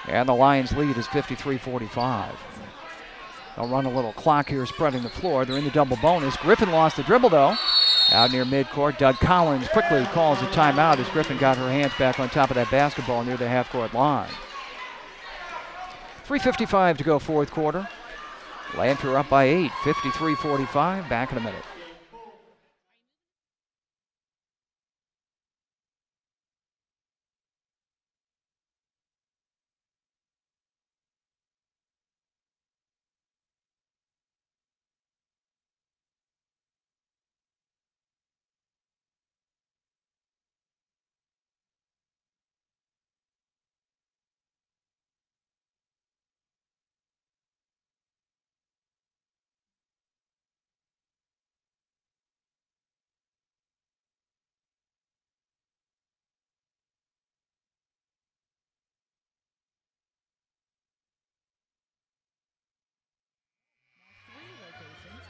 and the Lions lead is 53-45. They'll run a little clock here, spreading the floor. They're in the double bonus. Griffin lost the dribble, though. Out near midcourt, Doug Collins quickly calls a timeout as Griffin got her hands back on top of that basketball near the half-court line. 3:55 to go fourth quarter. Lanphier up by 8, 53-45. Back in a minute.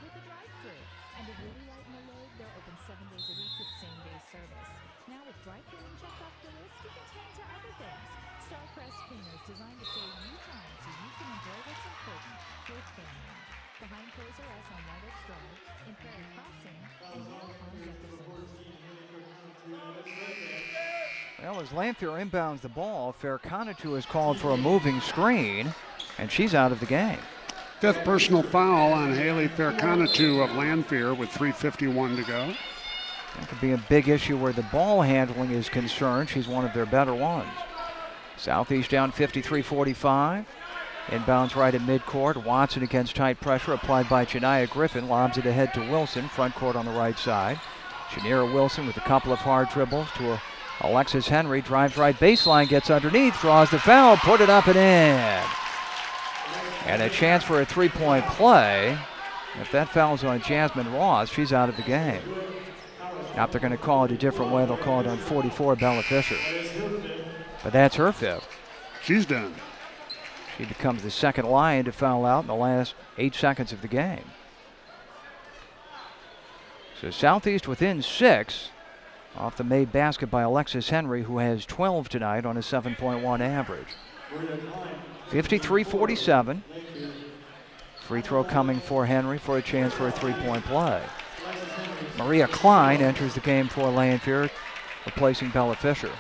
With a drive-thru. And if really light in the load, they're open 7 days a week with same-day service. Now with drive-thru and checked off the list, you can tend to other things. Starcrest Cleaners designed to save you time so you can enjoy what's important, your family. Behind Toys R Us on White Oak Drive, in Prairie Crossing, and now on Jefferson. Well, as Lanphier inbounds the ball, Fairconatu has called for a moving screen, and she's out of the game. Fifth personal foul on Haley Fairconatu of Lanphier with 3:51 to go. That could be a big issue where the ball handling is concerned. She's one of their better ones. Southeast down 53-45. Inbounds right at midcourt. Watson against tight pressure applied by Chania Griffin. Lobs it ahead to Wilson, front court on the right side. Shanira Wilson with a couple of hard dribbles to Alexis Henry. Drives right baseline, gets underneath, draws the foul, put it up and in. And a chance for a three-point play. If that foul's on Jasmine Ross, she's out of the game. Now if they're going to call it a different way, they'll call it on 44, Bella Fisher. But that's her fifth. She's done. She becomes the second Lion to foul out in the last 8 seconds of the game. So Southeast within 6 off the made basket by Alexis Henry, who has 12 tonight on a 7.1 average. 53-47. Free throw coming for Henry for a chance for a three-point play. Maria Klein enters the game for Lanphier, replacing Bella Fisher.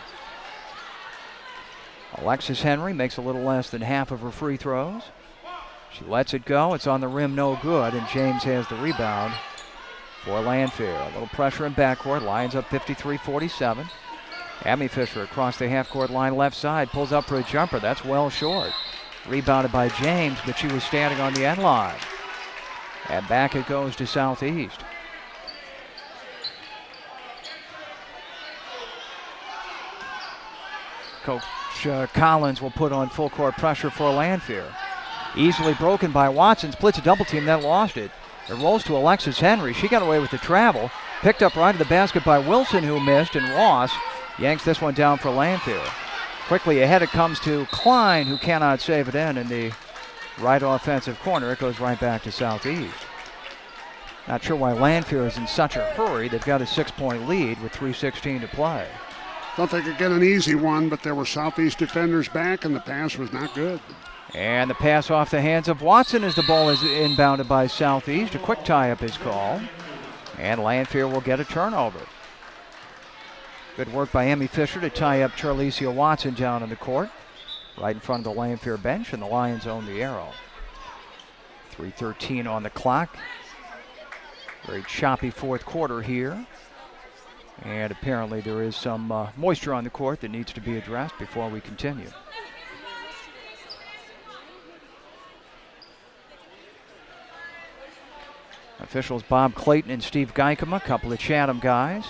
Alexis Henry makes a little less than half of her free throws. She lets it go. It's on the rim, no good, and James has the rebound for Lanphier. A little pressure in backcourt. Lions up 53-47. Amy Fisher across the half-court line left side, pulls up for a jumper. That's well short. Rebounded by James, but she was standing on the end line. And back it goes to Southeast. Coach Collins will put on full court pressure for Lanphier. Easily broken by Watson, splits a double team, then lost it. It rolls to Alexis Henry. She got away with the travel. Picked up right to the basket by Wilson, who missed, and Ross yanks this one down for Lanphier. Quickly ahead it comes to Klein, who cannot save it in the right offensive corner. It goes right back to Southeast. Not sure why Lanphier is in such a hurry. They've got a 6-point lead with 3:16 to play. Thought they could get an easy one, but there were Southeast defenders back, and the pass was not good. And the pass off the hands of Watson as the ball is inbounded by Southeast. A quick tie-up is called, and Lanphier will get a turnover. Good work by Emmy Fisher to tie up Charlicia Watson down in the court, right in front of the Lanphier bench, and the Lions own the arrow. 3:13 on the clock. Very choppy fourth quarter here. And apparently there is some moisture on the court that needs to be addressed before we continue. Officials Bob Clayton and Steve Geikema, a couple of Chatham guys,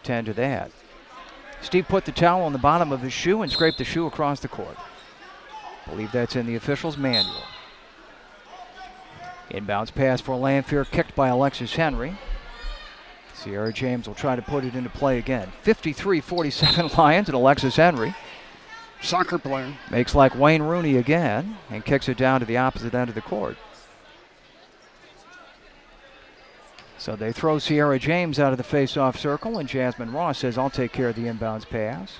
tend to that. Steve put the towel on the bottom of his shoe and scraped the shoe across the court. I believe that's in the officials' manual. Inbounds pass for Lanphier, kicked by Alexis Henry. Sierra James will try to put it into play again. 53-47 Lions, and Alexis Henry, Soccer player, makes like Wayne Rooney again and kicks it down to the opposite end of the court. So they throw Sierra James out of the face-off circle, and Jasmine Ross says, I'll take care of the inbounds pass.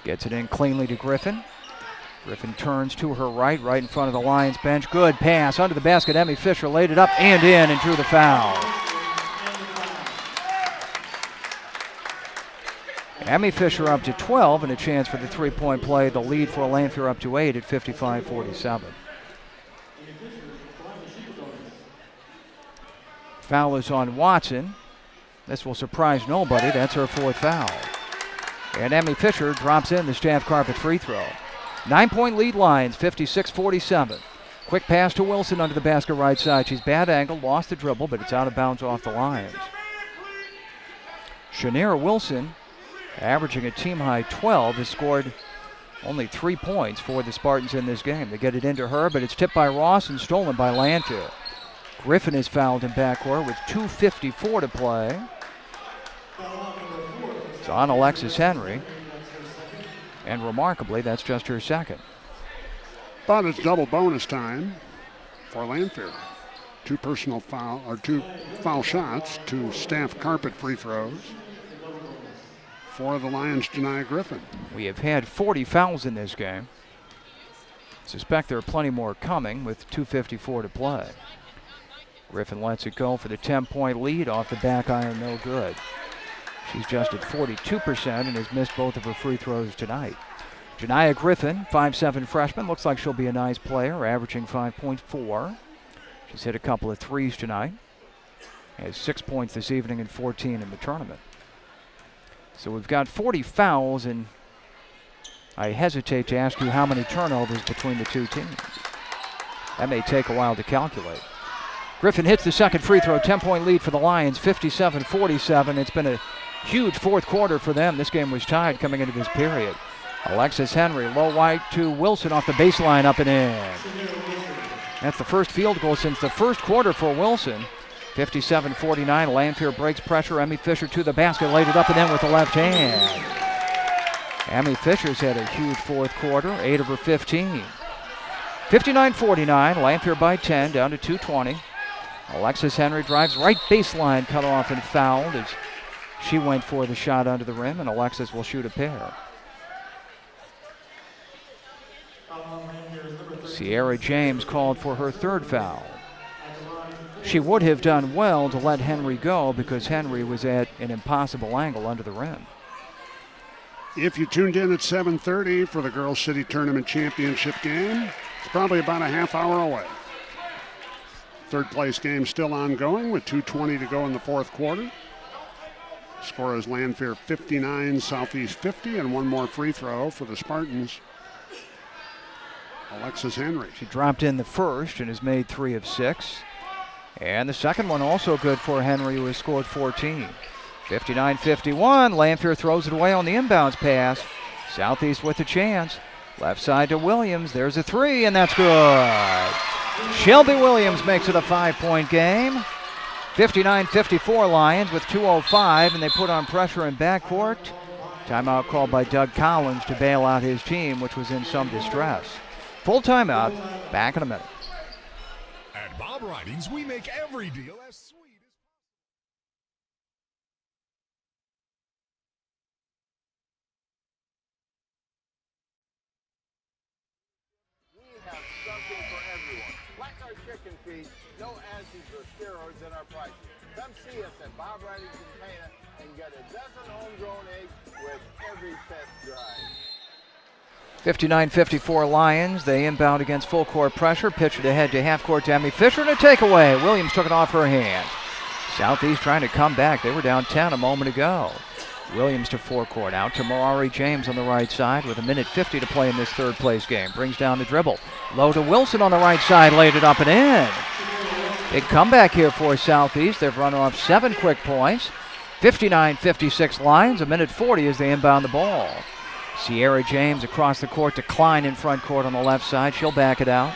Gets it in cleanly to Griffin. Griffin turns to her right in front of the Lions bench. Good pass under the basket. Emmy Fisher laid it up and in and drew the foul. Emmy Fisher up to 12 and a chance for the three-point play. The lead for Lanphier up to 8 at 55-47. Foul is on Watson. This will surprise nobody. That's her fourth foul. And Emmy Fisher drops in the staff carpet free throw. 9-point lead Lions, 56-47. Quick pass to Wilson under the basket right side. She's bad angle, lost the dribble, but it's out of bounds off the Lions. Shanira Wilson, averaging a team-high 12, has scored only 3 points for the Spartans in this game. They get it into her, but it's tipped by Ross and stolen by Lanphier. Griffin is fouled in backcourt with 2:54 to play. It's on Alexis Henry. And remarkably, that's just her second. But it's double bonus time for Lanphier. Two foul shots, 2 staff carpet free throws for the Lions, Janiyah Griffin. We have had 40 fouls in this game. Suspect there are plenty more coming with 2:54 to play. Griffin lets it go for the 10-point lead off the back iron, no good. She's just at 42% and has missed both of her free throws tonight. Janiyah Griffin, 5'7" freshman, looks like she'll be a nice player, averaging 5.4. She's hit a couple of threes tonight. Has 6 points this evening and 14 in the tournament. So we've got 40 fouls, and I hesitate to ask you how many turnovers between the two teams. That may take a while to calculate. Griffin hits the second free throw, 10-point lead for the Lions, 57-47. It's been a huge fourth quarter for them. This game was tied coming into this period. Alexis Henry, low white to Wilson off the baseline, up and in. That's the first field goal since the first quarter for Wilson. 57-49, Lanphier breaks pressure. Emmy Fisher to the basket, laid it up and in with the left hand. Emmy Fisher's had a huge fourth quarter, 8 of her 15. 59-49, Lanphier by 10, down to 2:20. Alexis Henry drives right baseline, cut off and fouled as she went for the shot under the rim, and Alexis will shoot a pair. Sierra James called for her third foul. She would have done well to let Henry go because Henry was at an impossible angle under the rim. If you tuned in at 7:30 for the Girls City Tournament Championship game, it's probably about a half hour away. Third place game still ongoing with 2:20 to go in the fourth quarter. Score is Lanphier 59, Southeast 50, and one more free throw for the Spartans. Alexis Henry. She dropped in the first and has made 3 of 6. And the second one also good for Henry, who has scored 14. 59-51, Lanphier throws it away on the inbounds pass. Southeast with a chance. Left side to Williams, there's a 3, and that's good. Shelby Williams makes it a 5-point game. 59-54 Lions with 2:05, and they put on pressure in backcourt. Timeout called by Doug Collins to bail out his team, which was in some distress. Full timeout, back in a minute. At Bob Ridings, we make every deal as sweet as We have something for everyone. Like our chicken feet, no acids or steroids in our prices. Come see us at Bob Ridings in Pana and get a dozen homegrown eggs with every test drive. 59-54 Lions. They inbound against full court pressure. Pitch it ahead to half court to Emmy Fisher and a takeaway. Williams took it off her hands. Southeast trying to come back. They were down 10 a moment ago. Williams to forecourt. Out to Marari James on the right side with 1:50 to play in this third place game. Brings down the dribble. Low to Wilson on the right side. Laid it up and in. Big comeback here for Southeast. They've run off 7 quick points. 59-56 Lions. 1:40 as they inbound the ball. Sierra James across the court to Klein in front court on the left side. She'll back it out.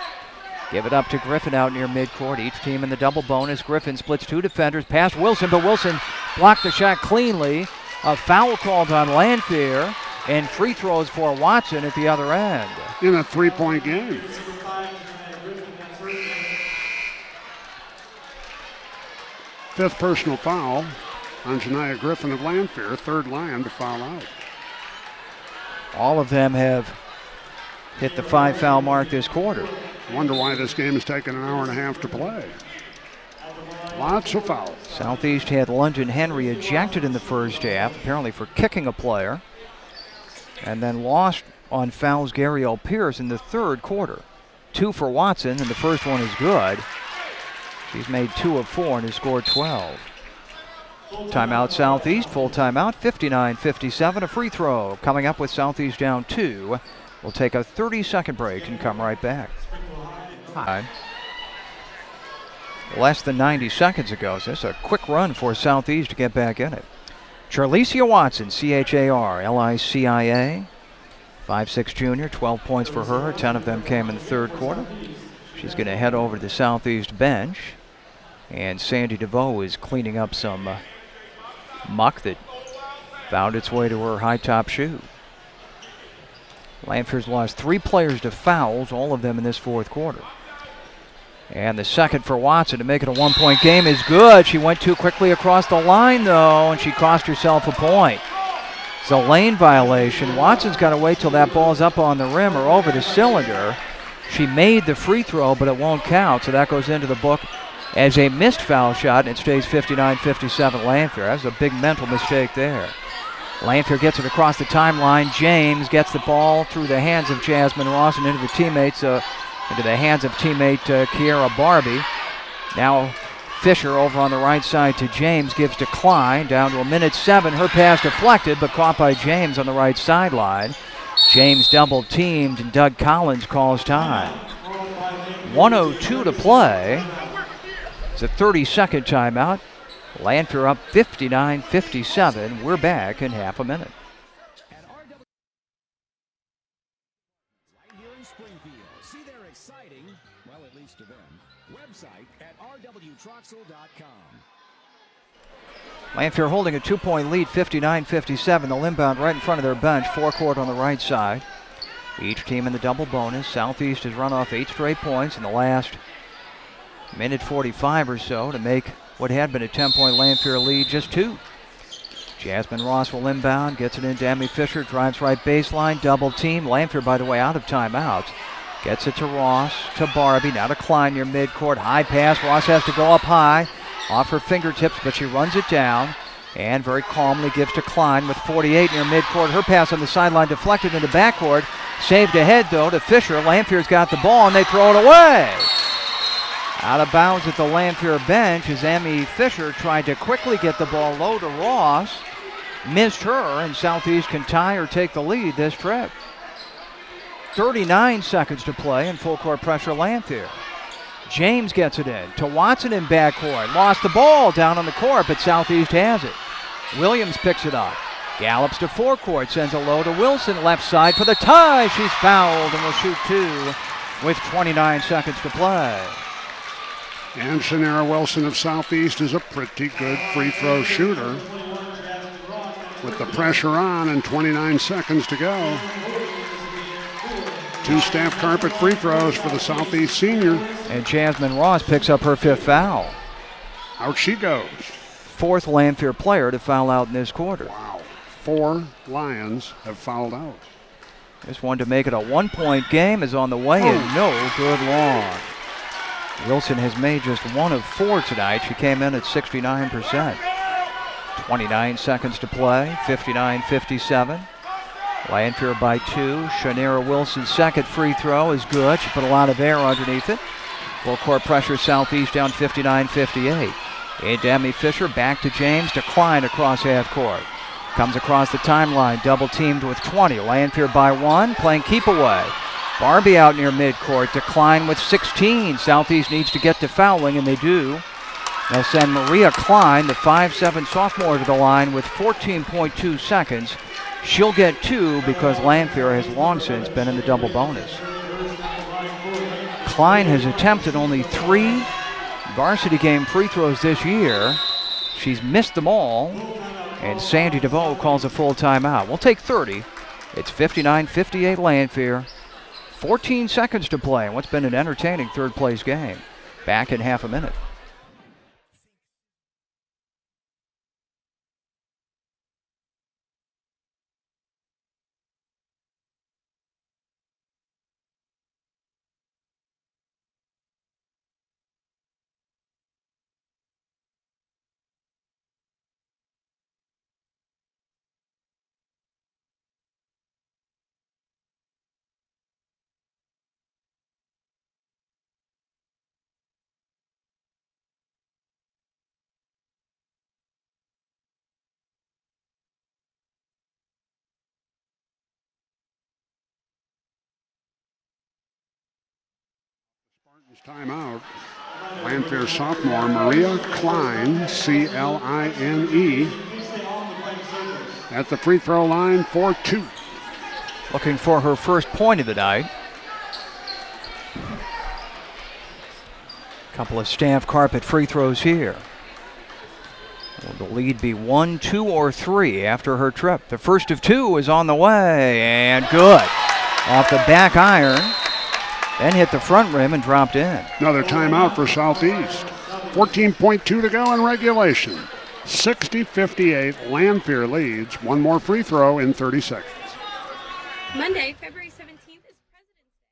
Give it up to Griffin out near midcourt. Each team in the double bonus. Griffin splits 2 defenders. Past Wilson, but Wilson blocked the shot cleanly. A foul called on Lanphier, and free throws for Watson at the other end. In a 3-point game. Fifth personal foul on Janiyah Griffin of Lanphier. Third Lion to foul out. All of them have hit the 5-foul mark this quarter. Wonder why this game has taken an hour and a half to play. Lots of fouls. Southeast had London Henry ejected in the first half, apparently for kicking a player, and then lost on fouls Gary L. Pierce in the third quarter. 2 for Watson, and the first one is good. She's made 2 of 4 and has scored 12. Timeout Southeast, full timeout, 59-57, a free throw. Coming up with Southeast down 2. We'll take a 30-second break and come right back. Less than 90 seconds ago, so it's a quick run for Southeast to get back in it. Charlicia Watson, Charlicia, 5'6" junior, 12 points for her. 10 of them came in the third quarter. She's going to head over to the Southeast bench. And Sandy DeVoe is cleaning up some muck that found its way to her high-top shoe. Lanfear's lost 3 players to fouls, all of them in this fourth quarter. And the second for Watson to make it a 1-point game is good. She went too quickly across the line, though, and she cost herself a point. It's a lane violation. Watson's got to wait till that ball's up on the rim or over the cylinder. She made the free throw, but it won't count, so that goes into the book as a missed foul shot, and it stays 59-57 Lanphier. That was a big mental mistake there. Lanphier gets it across the timeline. James gets the ball through the hands of Jasmine Ross and into the hands of teammate Kiera Barbie. Now Fisher over on the right side to James, gives to Klein, down to 1:07. Her pass deflected, but caught by James on the right sideline. James double teamed, and Doug Collins calls time. 1:02 to play. It's a 30-second timeout. Lanphier up 59-57. We're back in half a minute. Right here in Springfield. See their exciting, well, at least to them, website at rwtroxel.com. Lanphier holding a 2-point lead, 59-57. The inbound right in front of their bench, forecourt on the right side. Each team in the double bonus. Southeast has run off 8 straight points in the last minute 45 or so to make what had been a 10-point Lanphier lead just 2. Jasmine Ross will inbound, gets it into Emmy Fisher, drives right baseline, double team. Lanphier, by the way, out of timeouts. Gets it to Ross, to Barbie, now to Klein near midcourt. High pass, Ross has to go up high, off her fingertips, but she runs it down and very calmly gives to Klein with 48 near midcourt. Her pass on the sideline deflected into backcourt. Saved ahead, though, to Fisher. Lanphier's got the ball, and they throw it away. Out of bounds at the Lanphier bench as Emmy Fisher tried to quickly get the ball low to Ross. Missed her, and Southeast can tie or take the lead this trip. 39 seconds to play in full court pressure Lanphier. James gets it in to Watson in backcourt. Lost the ball down on the court, but Southeast has it. Williams picks it up. Gallops to forecourt, sends a low to Wilson, left side for the tie. She's fouled and will shoot 2 with 29 seconds to play. And Shannara Wilson of Southeast is a pretty good free throw shooter. With the pressure on and 29 seconds to go. 2 staff carpet free throws for the Southeast senior. And Jasmine Ross picks up her 5th foul. Out she goes. 4th Lanphier player to foul out in this quarter. Wow. 4 Lions have fouled out. This one to make it a 1-point game is on the way and no good long. Wilson has made just 1 of 4 tonight. She came in at 69%. 29 seconds to play, 59-57. Lanphier by 2. Shannara Wilson's second free throw is good. She put a lot of air underneath it. Full court pressure, Southeast down 59-58. Into Emmy Fisher, back to James, to Klein across half court. Comes across the timeline, double teamed with 20. Lanphier by 1, playing keep away. Barbie out near midcourt, to Klein with 16. Southeast needs to get to fouling, and they do. They'll send Maria Klein, the 5'7" sophomore, to the line with 14.2 seconds. She'll get 2 because Lanphier has long since been in the double bonus. Klein has attempted only 3 varsity game free throws this year. She's missed them all, and Sandy DeVoe calls a full timeout. We'll take 30. It's 59-58 Lanphier. 14 seconds to play in what's been an entertaining third-place game. Back in half a minute. Timeout. Lanphier sophomore Maria Klein, C-L-I-N-E, at the free throw line for 2. Looking for her first point of the night. Couple of staff carpet free throws here. Will the lead be 1, 2, or 3 after her trip? The first of 2 is on the way, and good. Off the back iron, then hit the front rim and dropped in. Another timeout for Southeast. 14.2 to go in regulation. 60-58, Lanphier leads. One more free throw in 30 seconds. Monday, February 17th is President's Day.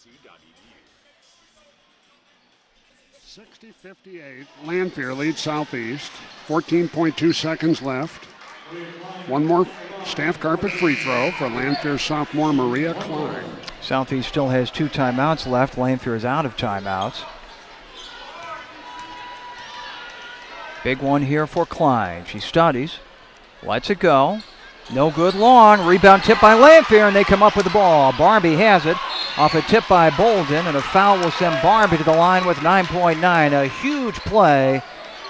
llcc.edu. 60-58, Lanphier leads Southeast. 14.2 seconds left. One more staff carpet free throw for Lanphier sophomore Maria Klein. Southeast still has 2 timeouts left. Lanphier is out of timeouts. Big one here for Klein. She studies, lets it go. No good long. Rebound tip by Lanphier, and they come up with the ball. Barbie has it off a tip by Bolden, and a foul will send Barbie to the line with 9.9. A huge play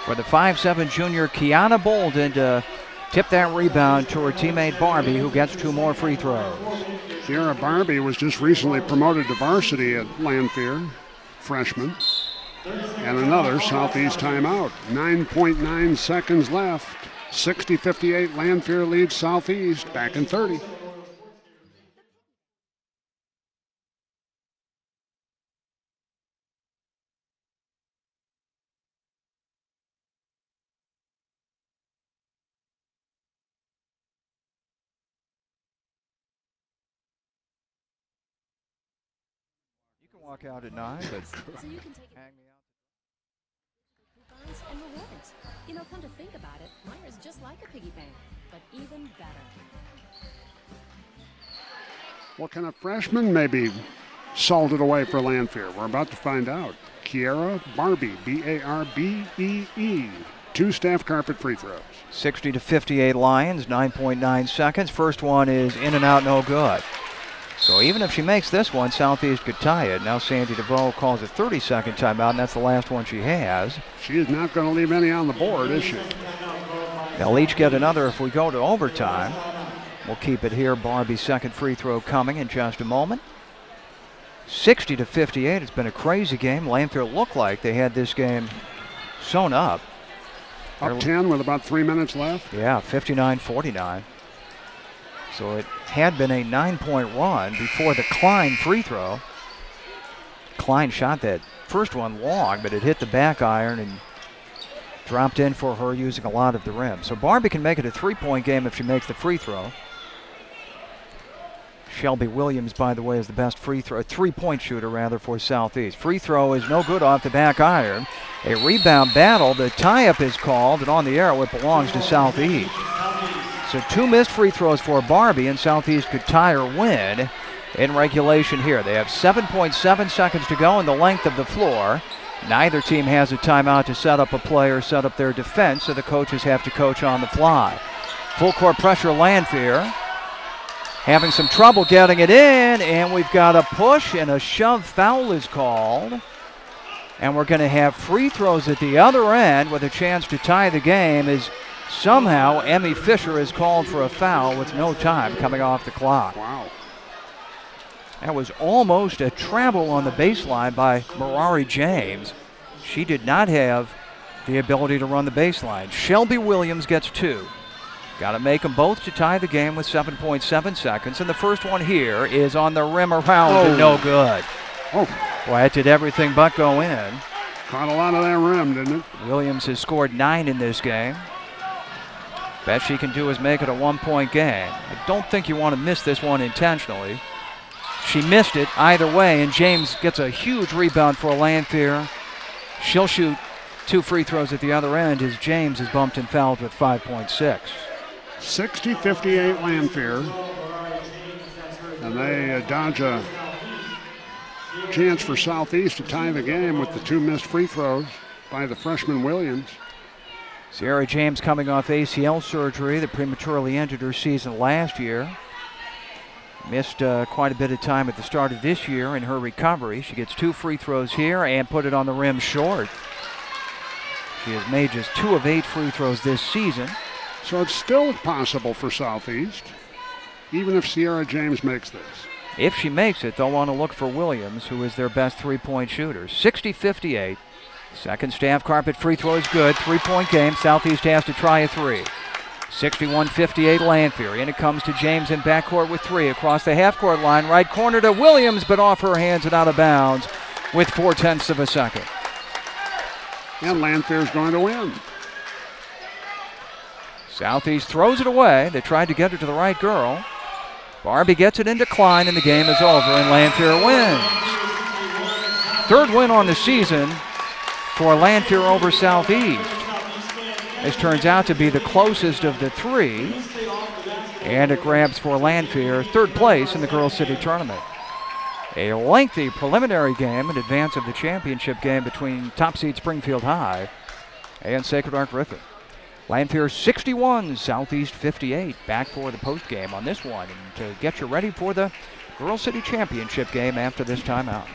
for the 5'7" junior Kiana Bolden to tip that rebound to her teammate Barbie, who gets 2 more free throws. Kiara Barbie was just recently promoted to varsity at Lanphier, freshman. And another Southeast timeout. 9.9 seconds left. 60-58, Lanphier leads Southeast. Back in 30. You can walk out at 9, but So you can take hang me out. coupons and rewards. You know, come to think about it, Meijer's just like a piggy bank, but even better. What kind of freshman may be salted away for Lanphier? We're about to find out. Kiara Barbie, B-A-R-B-E-E. 2 staff carpet free throws. 60-58 Lions, 9.9 seconds. First one is in and out, no good. So even if she makes this one, Southeast could tie it. Now Sandy DeVoe calls a 30-second timeout, and that's the last one she has. She is not going to leave any on the board, is she? They'll each get another if we go to overtime. We'll keep it here. Barbie's second free throw coming in just a moment. 60-58. It's been a crazy game. Lanphier looked like they had this game sewn up. Up 10 with about 3 minutes left. Yeah, 59-49. So it had been a 9-point run before the Klein free throw. Klein shot that first one long, but it hit the back iron and dropped in for her using a lot of the rim. So Barbie can make it a 3-point game if she makes the free throw. Shelby Williams, by the way, is the best three-point shooter rather for Southeast. Free throw is no good off the back iron. A rebound battle. The tie-up is called, and on the arrow it belongs to Southeast. So 2 missed free throws for Barbie, and Southeast could tie or win in regulation here. They have 7.7 seconds to go in the length of the floor. Neither team has a timeout to set up a play or set up their defense, so the coaches have to coach on the fly. Full court pressure, Lanphier. Having some trouble getting it in, and we've got a push and a shove. Foul is called. And we're going to have free throws at the other end with a chance to tie the game as somehow Emmy Fisher is called for a foul with no time coming off the clock. Wow. That was almost a travel on the baseline by Merari James. She did not have the ability to run the baseline. Shelby Williams gets 2. Got to make them both to tie the game with 7.7 seconds. And the first one here is on the rim around and no good. Oh. Boy, it did everything but go in. Caught a lot of that rim, didn't it? Williams has scored 9 in this game. Best she can do is make it a 1-point game. I don't think you want to miss this one intentionally. She missed it either way, and James gets a huge rebound for Lanphier. She'll shoot 2 free throws at the other end as James is bumped and fouled with 5.6. 60-58 Lanphier. And they dodge a chance for Southeast to tie the game with the 2 missed free throws by the freshman Williams. Sierra James coming off ACL surgery that prematurely ended her season last year. Missed quite a bit of time at the start of this year in her recovery. She gets 2 free throws here and put it on the rim short. She has made just 2 of 8 free throws this season. So it's still possible for Southeast, even if Sierra James makes this. If she makes it, they'll want to look for Williams, who is their best 3-point shooter. 60-58. Second staff carpet free throw is good. 3-point game. Southeast has to try a 3. 61-58 Lanphier. In it comes to James in backcourt with 3. Across the half-court line. Right corner to Williams, but off her hands and out of bounds with 0.4 of a second. And Lanphier's going to win. Southeast throws it away. They tried to get her to the right girl. Barbie gets it into Klein, and the game is over, and Lanphier wins. 3rd win on the season for Lanphier over Southeast. This turns out to be the closest of the 3, and it grabs for Lanphier 3rd place in the Girls City Tournament. A lengthy preliminary game in advance of the championship game between top seed Springfield High and Sacred Heart Griffin. Lanphier 61, Southeast 58. Back for the post game on this one and to get you ready for the Girls City Championship game after this timeout.